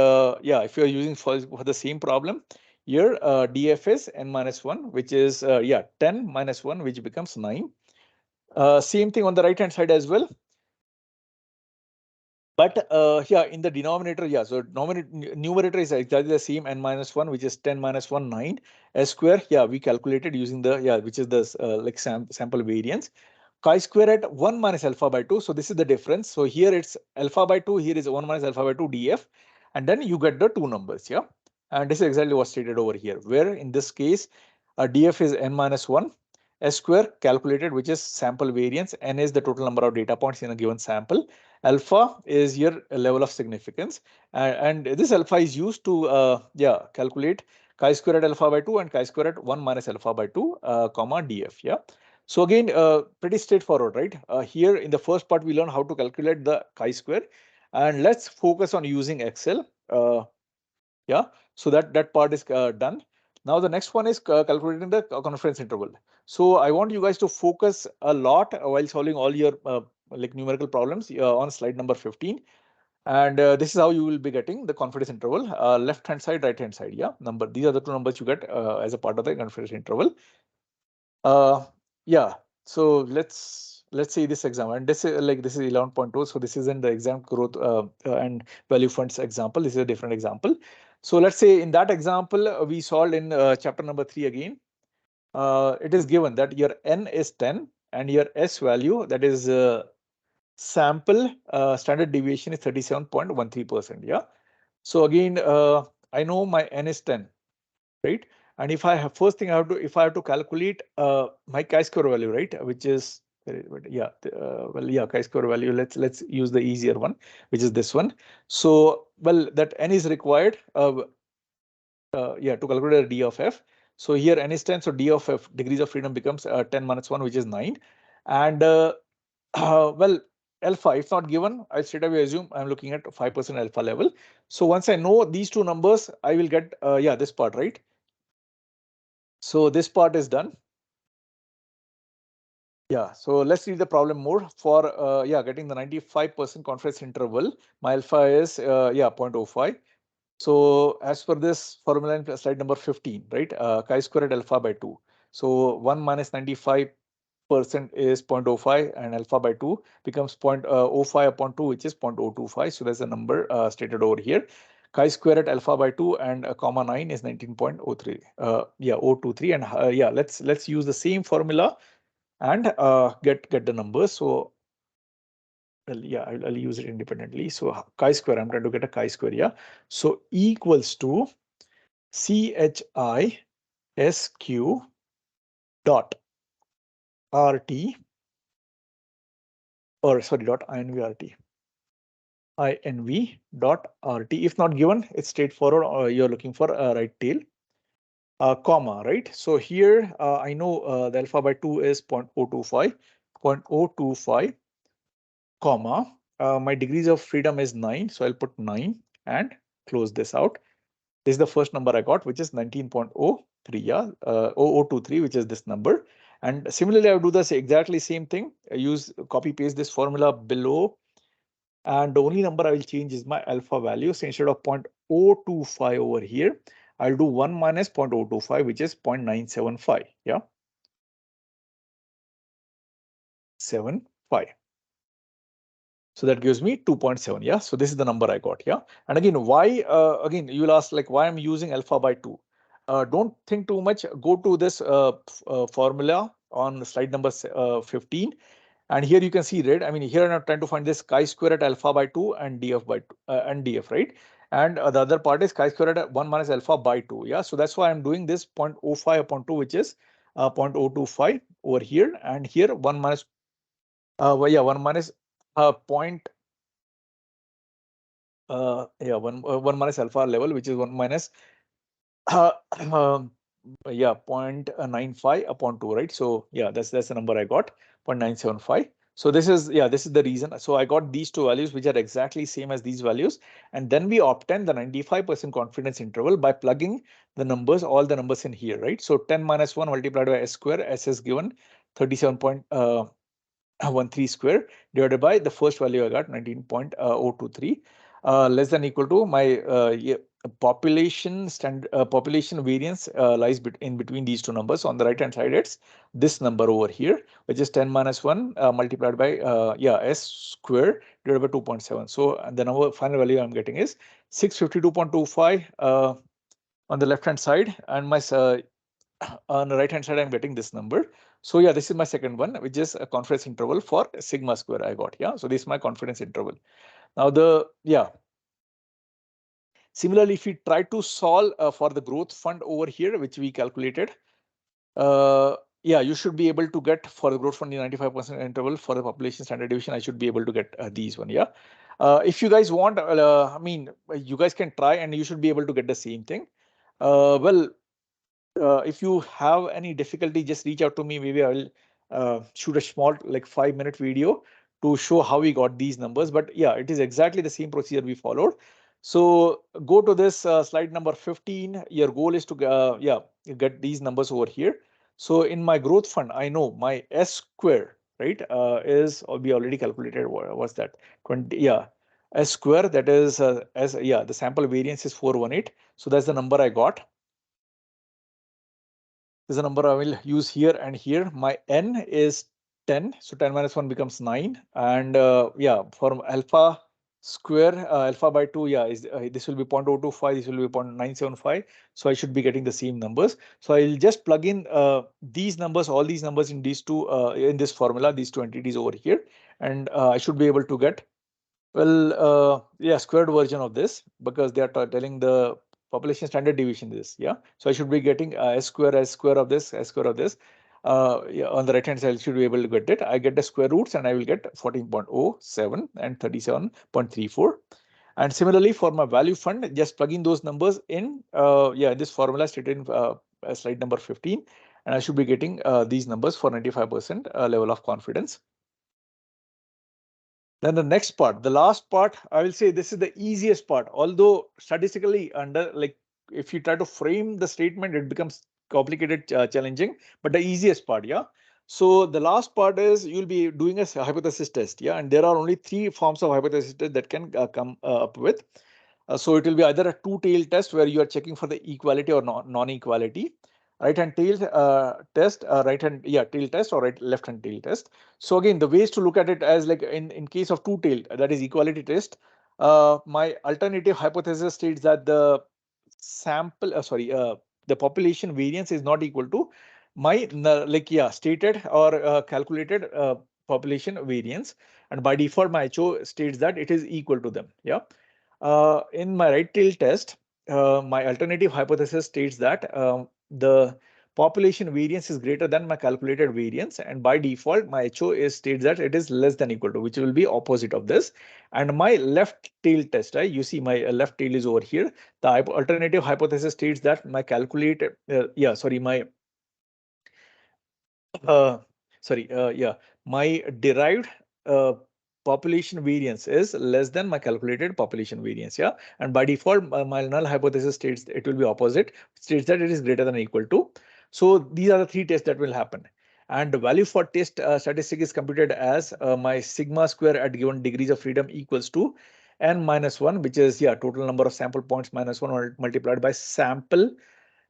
yeah, if you're using for the same problem, here df is n minus 1, which is yeah 10 minus 1, which becomes 9. Same thing on the right hand side as well. But yeah, in the denominator, yeah, so numerator is exactly the same, n minus 1, which is 10 minus 1, 9. S square, yeah, we calculated using the, yeah, which is the like sample variance. Chi-square at 1 minus alpha by 2. So this is the difference. So here it's alpha by 2, here is 1 minus alpha by 2 df. And then you get the two numbers, yeah. And this is exactly what's stated over here, where in this case, df is n minus 1. S square calculated, which is sample variance. N is the total number of data points in a given sample. Alpha is your level of significance, and this alpha is used to yeah calculate chi-square at alpha by 2 and chi-square at 1 minus alpha by 2 comma df. Yeah. So again, pretty straightforward, right? Here in the first part, we learn how to calculate the chi-square, and let's focus on using Excel. Yeah, so that part is done. Now the next one is calculating the confidence interval. So I want you guys to focus a lot while solving all your like numerical problems on slide number 15. And this is how you will be getting the confidence interval, left hand side, right hand side. Yeah, number. These are the two numbers you get as a part of the confidence interval. Yeah. So let's see this example, and this is like this is 11.2. So this isn't the exam growth and value funds example. This is a different example. So let's say in that example we solved in chapter number 3 again. It is given that your n is 10 and your s value, that is sample standard deviation, is 37.13%. Yeah. So again, I know my n is 10, right? And if I have first thing I have to, if I have to calculate my chi-square value, right, which is yeah, well, yeah, chi-square value. Let's use the easier one, which is this one. So well, that n is required. Yeah, to calculate the d of f. So here n is 10, so d of f, degrees of freedom, becomes 10 minus 1, which is 9. And well, alpha, if not given, I straight away assume I'm looking at 5% alpha level. So once I know these two numbers, I will get yeah, this part, right? So this part is done. Yeah, so let's read the problem more. For yeah, getting the 95% confidence interval, my alpha is yeah 0.05. So as per this formula in slide number 15, right? Chi-square at alpha by 2. So 1 minus 95% is 0.05, and alpha by 2 becomes 0.05 upon 2, which is 0.025. So there's a number stated over here. Chi-square at alpha by 2 and comma 9 is 19.03. Yeah, 023. And yeah, let's use the same formula and get the numbers. So well, yeah, I'll use it independently. So chi-square, I'm trying to get a chi-square. Yeah. So E equals to CHISQ dot RT, or sorry, dot INVRT. INV dot RT. If not given, it's straightforward, or you're looking for a right tail. Comma, right? So here I know the alpha by 2 is 0.025, 0.025, comma. My degrees of freedom is 9, so I'll put 9 and close this out. This is the first number I got, which is 19.03, yeah, 0023, which is this number. And similarly, I will do the exactly same thing. I use copy paste this formula below, and the only number I will change is my alpha value. So instead of 0.025 over here, I'll do 1 minus 0.025, which is 0.975. Yeah, 75. So that gives me 2.7. Yeah. So this is the number I got. Yeah. And again, why, again, you'll ask like why I'm using alpha by 2. Don't think too much. Go to this formula on slide number 15. And here you can see red. I mean, here I'm trying to find this chi-square at alpha by 2 and df by 2 and df, right? And the other part is chi-square at 1 minus alpha by 2. Yeah. So that's why I'm doing this 0.05 upon 2, which is 0.025 over here. And here 1 minus, well, yeah, 1 minus point, yeah, 1 minus alpha level, which is 1 minus um, yeah, 0.95 upon 2, right? So yeah, that's the number I got, 0.975. So this is, yeah, this is the reason. So I got these two values, which are exactly same as these values. And then we obtain the 95% confidence interval by plugging the numbers, all the numbers in here, right? So 10 minus 1 multiplied by s square, s is given 37.13 square divided by the first value I got, 19.023, less than equal to my population variance lies in between these two numbers. On the right hand side, it's this number over here, which is 10 minus 1 multiplied by yeah, s square divided by 2.7. So the number final value I'm getting is 652.25 on the left hand side, and my on the right hand side I'm getting this number. So yeah, this is my second one, which is a confidence interval for sigma square I got. Yeah, so this is my confidence interval. Now similarly, if we try to solve for the growth fund over here, which we calculated, yeah, you should be able to get for the growth fund in 95% interval for the population standard deviation. I should be able to get these one. Yeah. If you guys want, I mean, you guys can try and you should be able to get the same thing. Well, if you have any difficulty, just reach out to me. Maybe I will shoot a small like 5-minute video to show how we got these numbers. But yeah, it is exactly the same procedure we followed. So go to this slide number 15. Your goal is to yeah, get these numbers over here. So in my growth fund, I know my S square, right, is we already calculated. What's that? 20. Yeah. S square, that is as yeah, the sample variance is 418. So that's the number I got. This is a number I will use here and here. My n is 10. So 10 minus 1 becomes 9. And yeah, for alpha square, alpha by 2, yeah, this will be 0.025, this will be 0.975. So I should be getting the same numbers. So I'll just plug in these numbers, all these numbers in these two, in this formula, these two entities over here. And I should be able to get, well, yeah, squared version of this, because they are telling the population standard deviation is, yeah. So I should be getting s square of this, s square of this. Yeah, on the right hand side, I should be able to get it. I get the square roots and I will get 14.07 and 37.34. And similarly for my value fund, just plug in those numbers in, yeah, this formula stated in slide number 15. And I should be getting these numbers for 95% level of confidence. Then the next part, the last part, I will say this is the easiest part. Although statistically, under like if you try to frame the statement, it becomes complicated, challenging. But the easiest part, yeah. So the last part is you'll be doing a hypothesis test, yeah. And there are only 3 forms of hypothesis test that can come up with. So it will be either a two-tailed test where you are checking for the equality or non-equality, right hand tail test, right hand, yeah, tail test, or left hand tail test. So again, the ways to look at it as like in case of two-tailed, that is equality test, my alternative hypothesis states that the sample, the population variance is not equal to my like, yeah, stated or calculated population variance, and by default my HO states that it is equal to them. Yeah. In my right tail test, my alternative hypothesis states that the population variance is greater than my calculated variance, and by default my HO is states that it is less than equal to, which will be opposite of this. And my left tail test, right, you see my left tail is over here. The alternative hypothesis states that my calculated yeah, sorry, my uh, yeah, my derived uh, population variance is less than my calculated population variance. Yeah, and by default, my null hypothesis states it will be opposite, states that it is greater than or equal to. So these are the 3 tests that will happen. And the value for test statistic is computed as my sigma square at given degrees of freedom equals to n minus 1, which is, yeah, total number of sample points minus 1 multiplied by sample.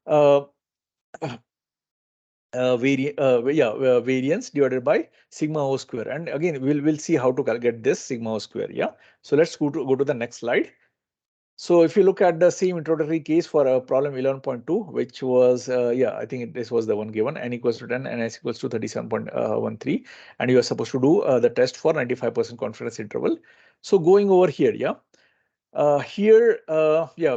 Uh, variance divided by sigma O square. And again, we'll see how to get this sigma O square. Yeah. So let's go to the next slide. So if you look at the same introductory case for problem 11.2, which was, I think this was the one given, n equals to 10 and s equals to 37.13, and you are supposed to do the test for 95% confidence interval. So going over here,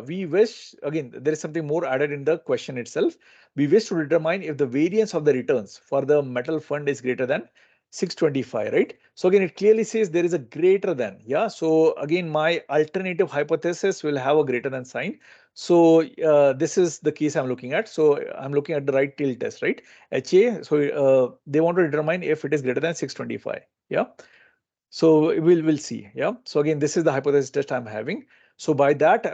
we wish, again, there is something more added in the question itself. We wish to determine if the variance of the returns for the metal fund is greater than 625, right? So again, it clearly says there is a greater than, yeah. So again, my alternative hypothesis will have a greater than sign. So this is the case I'm looking at. So I'm looking at the right tail test, right? HA. So they want to determine if it is greater than 625. Yeah. So we'll see. Yeah. So again, this is the hypothesis test I'm having. So by that,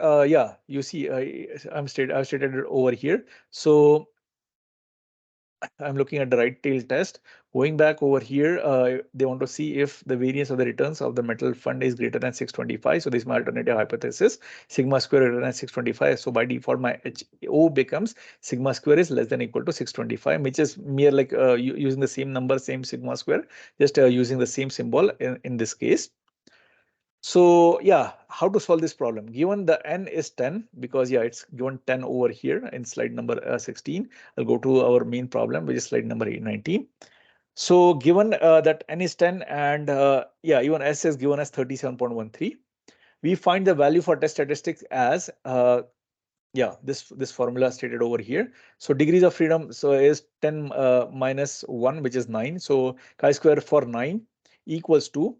you see, I've stated it over here. So I'm looking at the right tail test. Going back over here, they want to see if the variance of the returns of the metal fund is greater than 625. So this is my alternative hypothesis, sigma square greater than 625. So by default, my HO becomes sigma square is less than or equal to 625, which is mere like using the same number, same sigma square, just using the same symbol in this case. So yeah, how to solve this problem? Given the n is 10, because it's given 10 over here in slide number 16. I'll go to our main problem, which is slide number 19. So given that n is 10 and even s is given as 37.13, we find the value for test statistics as this formula stated over here. So degrees of freedom is 10 minus 1, which is 9. So chi-square for 9 equals to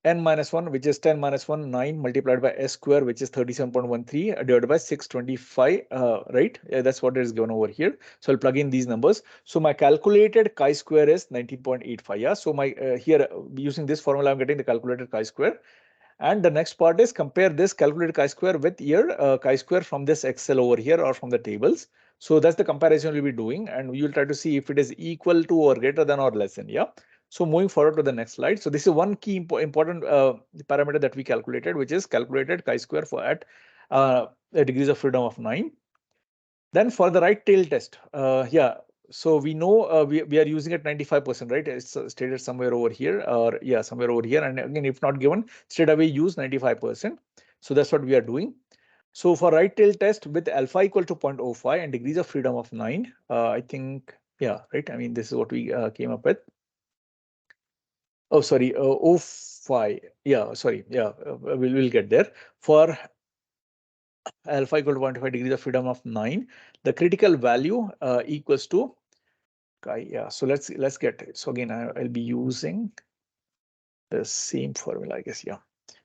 n minus 1, which is 10 minus 1, 9 multiplied by s square, which is 37.13 divided by 625, right? That's what is given over here. So I'll plug in these numbers. So my calculated chi-square is 19.85. Yeah. So my here using this formula, I'm getting the calculated chi-square. And the next part is compare this calculated chi-square with your chi-square from this Excel over here or from the tables. So that's the comparison we'll be doing, and you'll try to see if it is equal to or greater than or less than. Yeah. So moving forward to the next slide. So this is one key important parameter that we calculated, which is calculated chi-square for at degrees of freedom of 9. Then for the right tail test, so we know we are using it 95%, right? It's stated somewhere over here, or somewhere over here. And again, if not given, straight away use 95%. So that's what we are doing. So for right tail test with alpha equal to 0.05 and degrees of freedom of 9, I think, right. I mean, this is what we came up with. Oh, sorry, 05. Yeah, sorry. Yeah, we'll get there. For alpha equal to 0.5 degrees of freedom of 9, the critical value equals to chi. Yeah, so let's get it. So again, I'll be using the same formula, I guess. Yeah,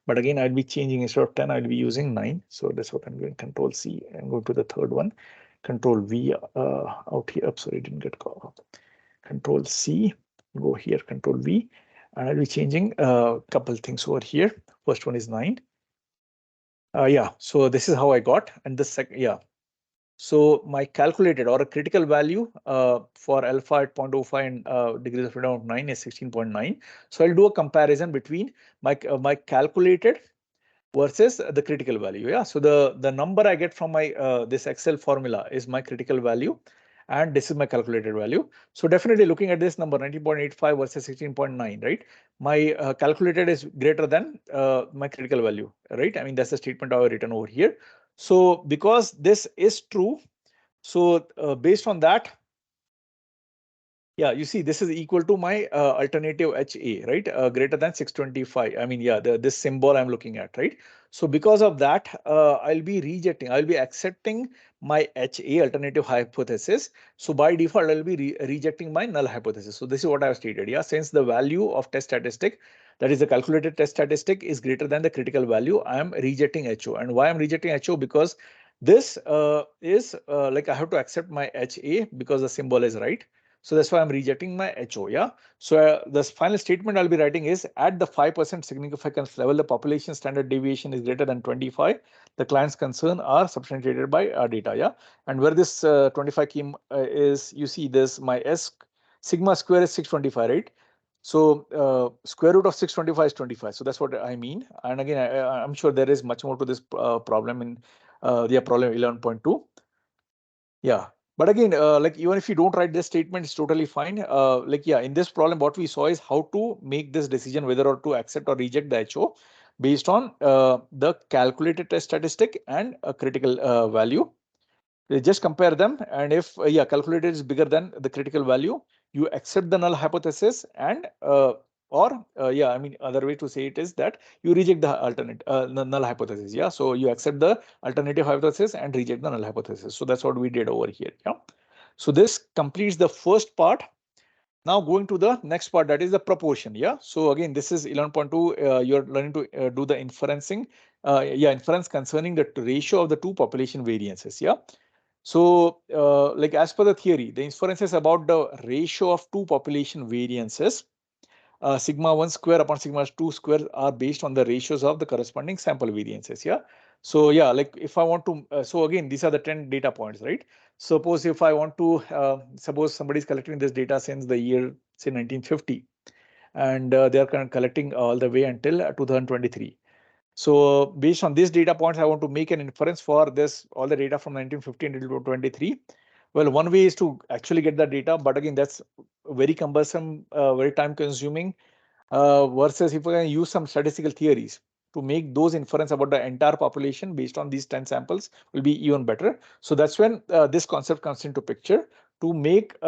but again, I'll be changing instead of 10, I'll be using 9. So that's what I'm doing. Control C and go to the third one. Control V out here. Sorry, didn't get called. Control C, go here, Control V, and I'll be changing a couple things over here. First one is 9. So this is how I got, and the second, so my calculated or a critical value for alpha at 0.05 and degrees of freedom of 9 is 16.9. So I'll do a comparison between my calculated versus the critical value. Yeah, so the number I get from my this Excel formula is my critical value, and this is my calculated value. So definitely looking at this number 19.85 versus 16.9, right? My calculated is greater than my critical value, right? I mean, that's the statement I have written over here. So because this is true, so based on that, you see, this is equal to my alternative HA, right? Greater than 625. I mean, this symbol I'm looking at, right? So because of that, I'll be accepting my HA alternative hypothesis. So by default, I'll be rejecting my null hypothesis. So this is what I've stated. Yeah, since the value of test statistic, that is the calculated test statistic, is greater than the critical value, I am rejecting HO. And why I'm rejecting HO? Because this is like I have to accept my HA because the symbol is right. So that's why I'm rejecting my HO. Yeah. So the final statement I'll be writing is at the 5% significance level, the population standard deviation is greater than 25. The client's concern are substantiated by data. Yeah. And where this 25 came is, you see this, my S sigma square is 625, right? So square root of 625 is 25. So that's what I mean. And again, I'm sure there is much more to this problem in the problem 11.2. Yeah. But again, like even if you don't write this statement, it's totally fine. Like yeah, in this problem, what we saw is how to make this decision whether or to accept or reject the HO based on the calculated test statistic and a critical value. Just compare them, and if yeah, calculated is bigger than the critical value, you accept the null hypothesis, and or yeah, I mean other way to say it is that you reject the alternate null hypothesis. Yeah, so you accept the alternative hypothesis and reject the null hypothesis. So that's what we did over here. Yeah, so this completes the first part. Now going to the next part, that is the proportion. Yeah, so again, this is 11.2. You're learning to do the inferencing. Yeah, inference concerning the ratio of the two population variances. Yeah. So, like as per the theory, the inference is about the ratio of two population variances. Sigma 1 square upon sigma 2 square are based on the ratios of the corresponding sample variances. Yeah. So yeah, like if I want to, so again, these are the 10 data points, right? Suppose if I want to, suppose somebody is collecting this data since the year, say 1950, and they are collecting all the way until 2023. So based on these data points, I want to make an inference for this, all the data from 1950 until 23. Well, one way is to actually get the data, but again, that's very cumbersome, very time consuming, versus if we can use some statistical theories to make those inference about the entire population based on these 10 samples will be even better. So that's when this concept comes into picture to make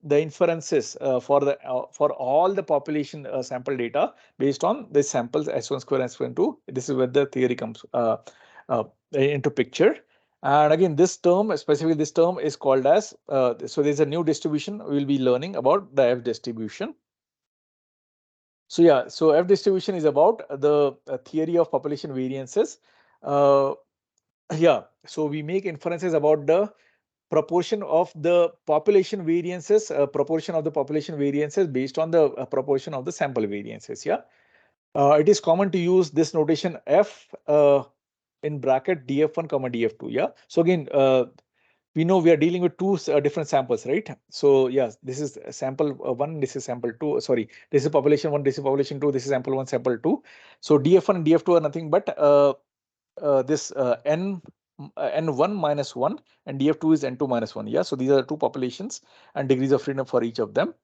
the inferences for all the population sample data based on the samples S1 square and S1 2. This is where the theory comes into picture. And again, this term, specifically this term, is called as, so there's a new distribution. We'll be learning about the F distribution. So yeah, so F distribution is about the theory of population variances. Uh, yeah, so we make inferences about the proportion of the population variances, proportion of the population variances based on the proportion of the sample variances. Yeah, it is common to use this notation F in bracket df1 comma df2. Yeah, so again, we know we are dealing with two different samples, right? So yes, this is sample one, this is sample two. Sorry, this is population one, this is population two, this is sample one, sample two. So df1 and df2 are nothing but this n1 minus 1, and df2 is n2 minus 1. Yeah, so these are two populations and degrees of freedom for each of them.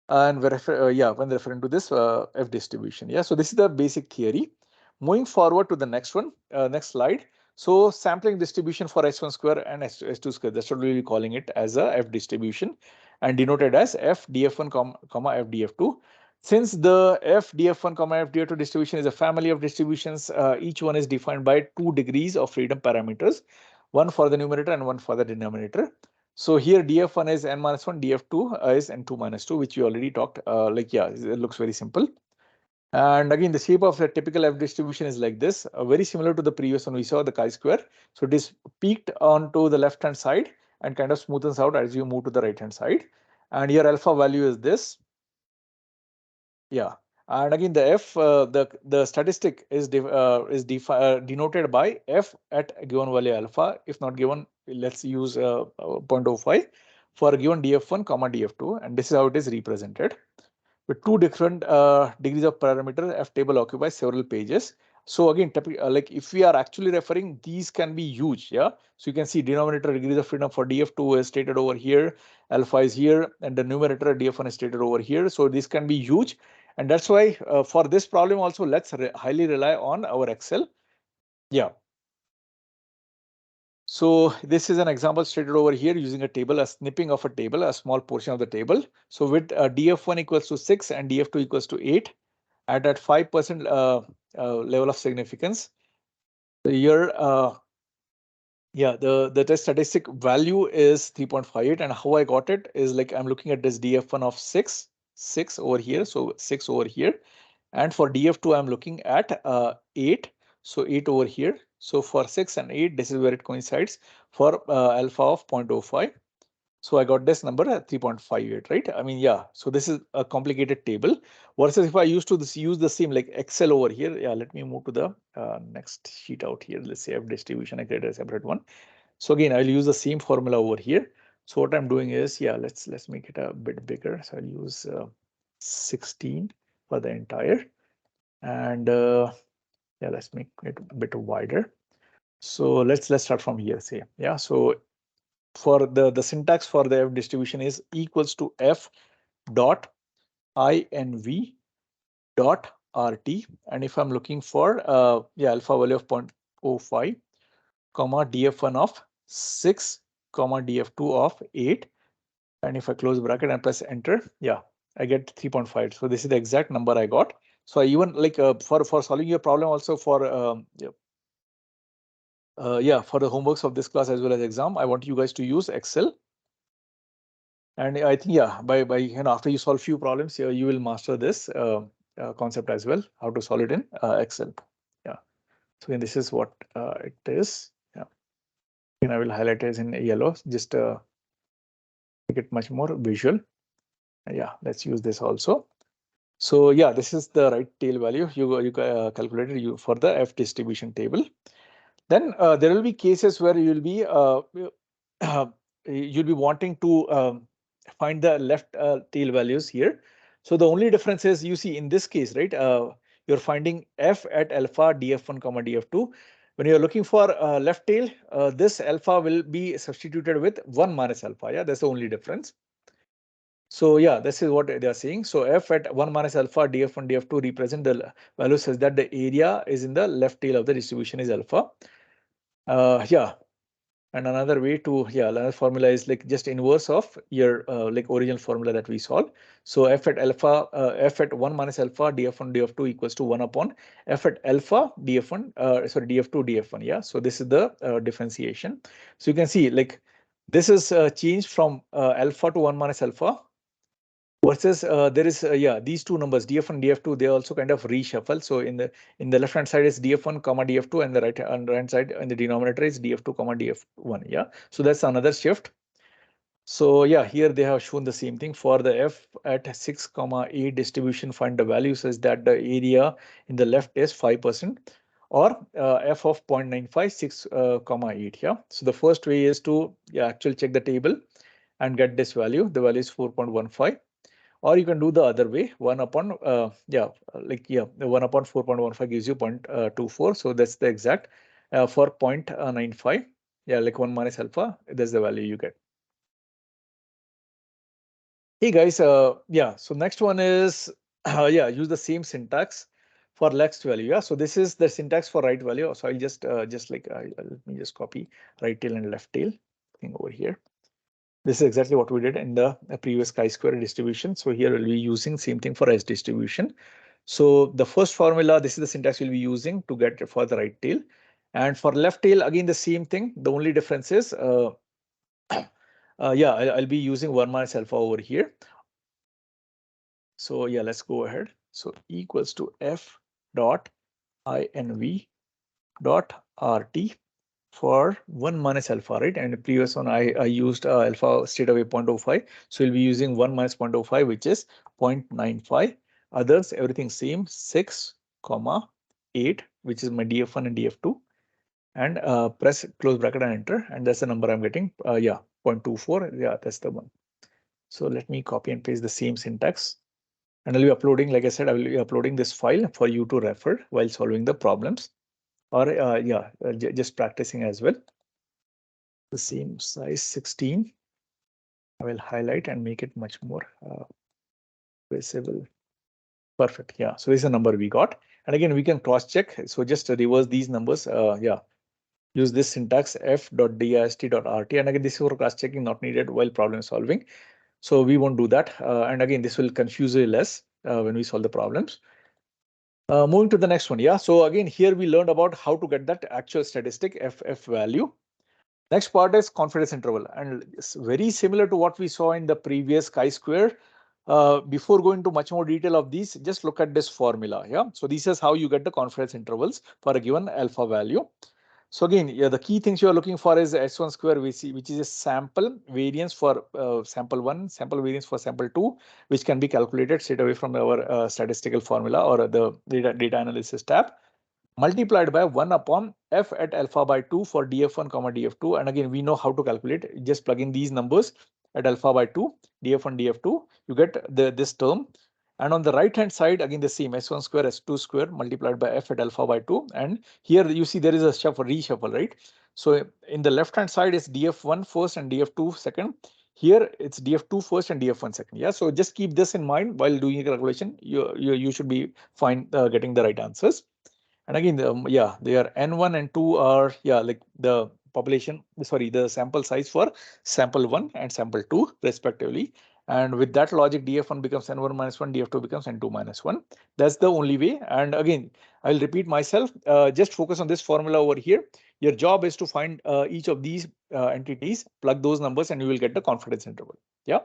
And we're yeah, when referring to this F distribution. Yeah, so this is the basic theory. Moving forward to the next one, next slide. So sampling distribution for S1 square and S2 square, that's what we'll be calling it as a F distribution, and denoted as F df1 comma F df2. Since the F df1 comma F df2 distribution is a family of distributions, each one is defined by 2 degrees of freedom parameters, one for the numerator and one for the denominator. So here df1 is n minus 1, df2 is n2 minus 2, which we already talked. Like yeah, it looks very simple. And again, the shape of a typical F distribution is like this, very similar to the previous one we saw, the chi-square. So it is peaked onto the left-hand side and kind of smoothens out as you move to the right-hand side. And your alpha value is this. Yeah. And again, the F, the statistic is denoted by F at a given value alpha. If not given, let's use 0.05 for a given df1 comma df2, and this is how it is represented. With two different degrees of parameter, F table occupies several pages. So again, like if we are actually referring, these can be huge. Yeah, so you can see denominator degrees of freedom for df2 is stated over here, alpha is here, and the numerator df1 is stated over here. So this can be huge, and that's why for this problem also, let's highly rely on our Excel. Yeah. So this is an example stated over here using a table, a snipping of a table, a small portion of the table. So with df1 equals to 6 and df2 equals to 8 at that 5% level of significance, here, yeah, the test statistic value is 3.58, and how I got it is like I'm looking at this df1 of 6 over here, so 6 over here, and for df2 I'm looking at 8, so 8 over here. So for 6 and 8, this is where it coincides for alpha of 0.05. So I got this number at 3.58, right? I mean, yeah, so this is a complicated table versus if I used to use the same like Excel over here. Yeah, let me move to the next sheet out here. Let's say F distribution, I created a separate one. So again, I'll use the same formula over here. So what I'm doing is, yeah, let's make it a bit bigger. So I'll use 16 for the entire, and yeah, let's make it a bit wider. So let's start from here. Say, yeah, so for the syntax for the F distribution is equals to F dot INV dot RT. And if I'm looking for alpha value of 0.05, comma df1 of 6, comma df2 of 8. And if I close bracket and press enter, I get 3.5. So this is the exact number I got. So I even like for solving your problem also for for the homeworks of this class as well as exam, I want you guys to use Excel. And I think by after you solve few problems, you will master this concept as well, how to solve it in Excel. So this is what it is. And I will highlight it in yellow, just make it much more visual. Let's use this also. So this is the right tail value you calculated for the F distribution table. Then there will be cases where you will be you'll be wanting to find the left tail values here. So the only difference is, you see in this case, right? You're finding F at alpha df1 comma df2. When you're looking for left tail, this alpha will be substituted with 1 minus alpha. That's the only difference. So this is what they are saying. So F at 1 minus alpha df1 df2 represent the value such that the area is in the left tail of the distribution is alpha. And another way to another formula is like just inverse of your like original formula that we solved. So F at alpha F at 1 minus alpha df1 df2 equals to 1 upon F at alpha df1 df2 df1. So this is the differentiation. So you can see like this is changed from alpha to 1 minus alpha. Versus there is these two numbers df1 df2, they also kind of reshuffle. So in the left hand side is df1 comma df2, and the right hand side in the denominator is df2 comma df1. So that's another shift. So here they have shown the same thing for the F at 6 comma 8 distribution. Find the value such that the area in the left is 5%, or F of 0.95 6 comma 8. So the first way is to actually check the table and get this value. The value is 4.15. Or you can do the other way, 1 upon 1 upon 4.15 gives you 0.24. So that's the exact for 0.95. Like 1 minus alpha, that's the value you get. Hey guys, so next one is use the same syntax for next value. So this is the syntax for right value. So I'll just let me just copy right tail and left tail thing over here. This is exactly what we did in the previous chi-square distribution. So here we'll be using same thing for S distribution. So the first formula, this is the syntax we'll be using to get for the right tail. And for left tail, again, the same thing. The only difference is, I'll be using 1 minus alpha over here. So let's go ahead. So equals to F dot INV dot RT for 1 minus alpha, right? And the previous one I used alpha straight away 0.05. So we'll be using 1 minus 0.05, which is 0.95. Others, everything same, 6, comma 8, which is my df1 and df2. And press close bracket and enter. And that's the number I'm getting. 0.24. That's the one. So let me copy and paste the same syntax. And I'll be uploading, like I said, I will be uploading this file for you to refer while solving the problems. Or just practicing as well. The same size 16. I will highlight and make it much more visible. Perfect. So this is the number we got. And again, we can cross check. So just reverse these numbers. Use this syntax f.dist.rt. And again, this is for cross checking, not needed while problem solving. So we won't do that. And again, this will confuse you less when we solve the problems. Moving to the next one. So again, here we learned about how to get that actual statistic FF value. Next part is confidence interval, and it's very similar to what we saw in the previous chi-square. Before going to much more detail of these, just look at this formula. So this is how you get the confidence intervals for a given alpha value. So again, the key things you are looking for is S1 square VC, which is a sample variance for sample 1, sample variance for sample 2, which can be calculated straight away from our statistical formula or the data analysis tab, multiplied by 1 upon F at alpha by 2 for df1 comma df2. And again, we know how to calculate. Just plug in these numbers at alpha by 2, df1 df2, you get this term. And on the right hand side, again, the same S1 square S2 square multiplied by F at alpha by 2. And here you see there is a reshuffle, right? So in the left hand side is df1 first and df2 second. Here it's df2 first and df1 second. Yeah, so just keep this in mind while doing a calculation. You should be fine getting the right answers. And again, yeah, they are N1 and 2 are, yeah, like the population, sorry, the sample size for sample 1 and sample 2 respectively. And with that logic, df1 becomes n1 minus 1, df2 becomes n2 minus 1. That's the only way. And again, I'll repeat myself, just focus on this formula over here. Your job is to find each of these entities, plug those numbers, and you will get the confidence interval. Yeah.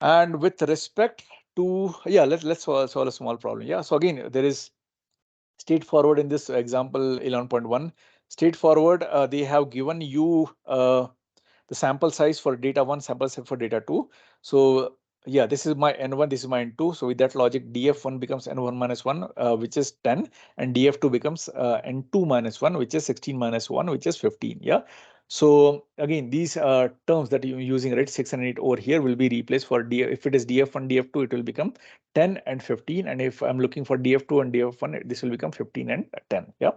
And with respect to, yeah, let's solve a small problem. Yeah. So again, there is straightforward in this example 11.1. Straightforward, they have given you the sample size for data 1, sample size for data 2. So yeah, this is my N1, this is my N2. So with that logic, df1 becomes N1 minus 1, which is 10, and df2 becomes N2 minus 1, which is 16 minus 1, which is 15. Yeah. So again, these terms that you're using, right, 6 and 8 over here will be replaced for if it is df1, df2, it will become 10 and 15. And if I'm looking for df2 and df1, this will become 15 and 10. Yeah.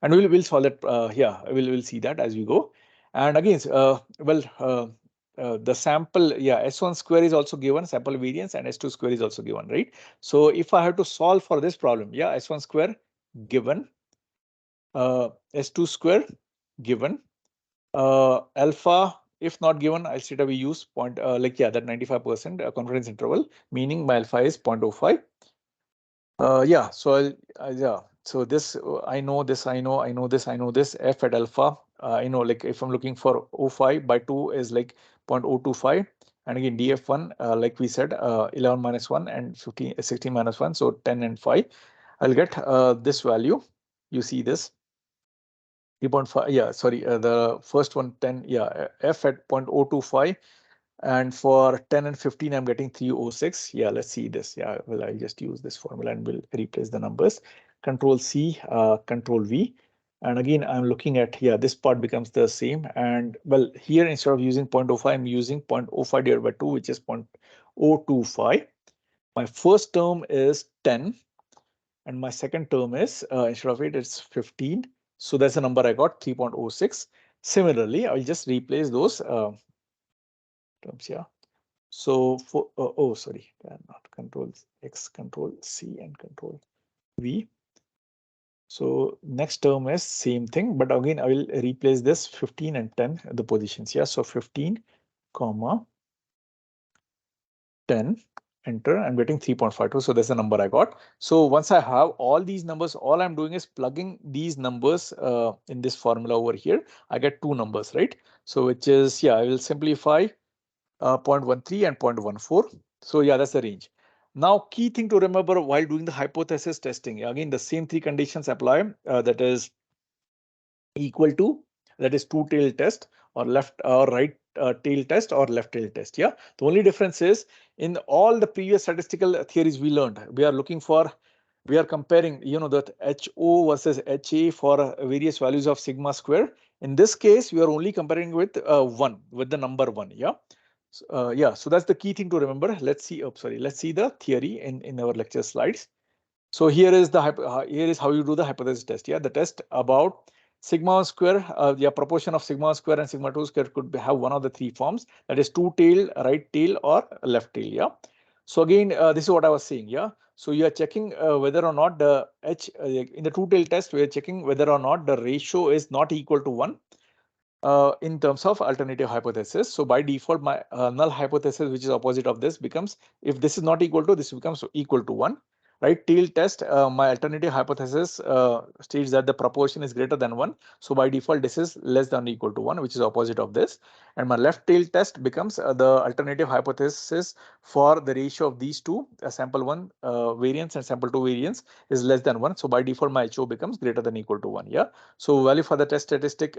And we'll solve that. Yeah, we'll see that as we go. And again, the sample, yeah, S1 square is also given, sample variance, and S2 square is also given, right? So if I have to solve for this problem, yeah, S1 square given, S2 square given, alpha, if not given, I'll straight away use point, like, yeah, that 95% confidence interval, meaning my alpha is 0.05. Yeah, so yeah, so this I know this, I know this, I know this. F at alpha, I know, like if I'm looking for 0.5 by 2 is like 0.025, and again df1, like we said, 11 minus 1 and 15, 16 minus 1, so 10 and 5. I'll get this value. You see this 3.5. Yeah, sorry, the first one 10. Yeah, F at 0.025. And for 10 and 15, I'm getting 306. Yeah, let's see this. Yeah, well, I'll just use this formula and we'll replace the numbers. Control C, Control V. And again, I'm looking at, yeah, this part becomes the same. And well, here instead of using 0.05, I'm using 0.05 divided by 2, which is 0.025. My first term is 10. And my second term is, instead of it, it's 15. So that's the number I got, 3.06. Similarly, I'll just replace those terms. Yeah. So for, oh, sorry, not Control X, Control C, and Control V. So next term is same thing, but again, I will replace this 15 and 10, the positions. Yeah, so 15, comma, 10, enter. I'm getting 3.52. So that's the number I got. So once I have all these numbers, all I'm doing is plugging these numbers in this formula over here. I get two numbers, right? So which is, yeah, I will simplify 0.13 and 0.14. So yeah, that's the range. Now, key thing to remember while doing the hypothesis testing, again, the same three conditions apply. That is equal to, that is two tail test, or left or right tail test, or left tail test. Yeah, the only difference is in all the previous statistical theories we learned, we are looking for, we are comparing, you know, that HO versus HA for various values of sigma square. In this case, we are only comparing with one, with the number one. Yeah. Yeah, so that's the key thing to remember. Let's see. Oh, sorry. Let's see the theory in our lecture slides. So here is the here is how you do the hypothesis test. Yeah, the test about sigma 1 square. Yeah, proportion of sigma 1 square and sigma 2 square could have one of the three forms. That is two tail, right tail, or left tail. Yeah. So again, this is what I was saying. Yeah. So you are checking whether or not the in the two tail test, we are checking whether or not the ratio is not equal to 1. In terms of alternative hypothesis. So by default, my null hypothesis, which is opposite of this, becomes, if this is not equal to, this becomes equal to 1. Right, tail test, my alternative hypothesis states that the proportion is greater than 1. So by default, this is less than or equal to 1, which is opposite of this. And my left tail test becomes the alternative hypothesis for the ratio of these two, sample 1 variance and sample 2 variance is less than 1. So by default, my HO becomes greater than or equal to 1. Yeah. So value for the test statistic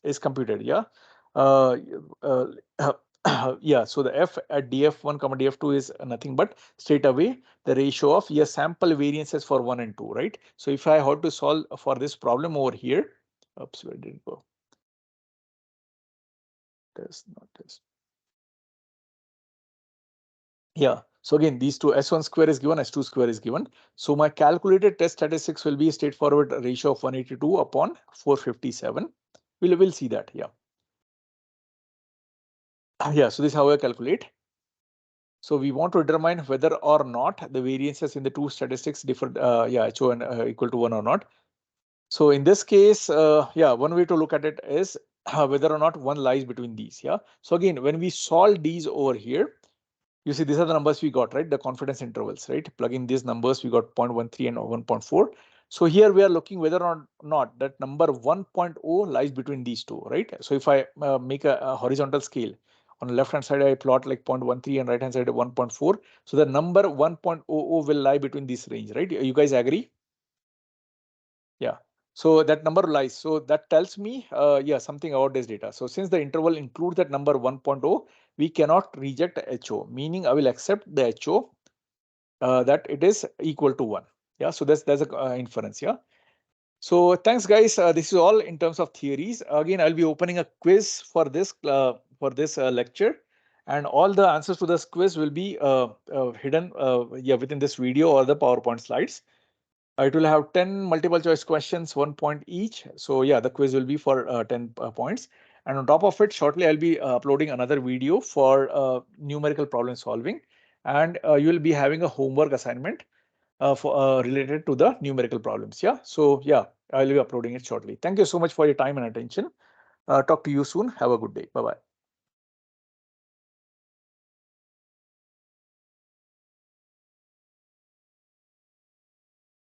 is computed. Yeah. Uh, uh, yeah, so the F at df1 comma df2 is nothing but straight away the ratio of your sample variances for 1 and 2, right? So if I have to solve for this problem over here, oops, where did it go? Test, not test. Yeah, So again, these two, S1 square is given, S2 square is given. So my calculated test statistics will be a straightforward ratio of 182 upon 457. We'll see that. Yeah. Yeah. So this is how I calculate. So we want to determine whether or not the variances in the two statistics differ. Yeah, HO and equal to 1 or not. So in this case, yeah, one way to look at it is whether or not one lies between these. Yeah. So again, when we solve these over here, you see, these are the numbers we got, right? The confidence intervals, right? Plug in these numbers, we got 0.13 and 1.4. So here we are looking whether or not that number 1.0 lies between these two, right? So if I make a horizontal scale, on the left hand side, I plot like 0.13 and right hand side 1.4. So the number 1.00 will lie between this range, right? You guys agree? Yeah. So that number lies. So that tells me, yeah, something about this data. So since the interval includes that number 1.0, we cannot reject HO, meaning I will accept the HO that it is equal to 1. Yeah. So that's a inference. Yeah. So thanks, guys. This is all in terms of theories. Again, I'll be opening a quiz for this lecture, and all the answers to this quiz will be hidden yeah, within this video or the PowerPoint slides. It will have 10 multiple choice questions, 1 point each. So yeah, the quiz will be for 10 points. And on top of it, shortly I'll be uploading another video for numerical problem solving. And you will be having a homework assignment for related to the numerical problems. Yeah. So yeah, I'll be uploading it shortly. Thank you so much for your time and attention. Talk to you soon. Have a good day. Bye-bye.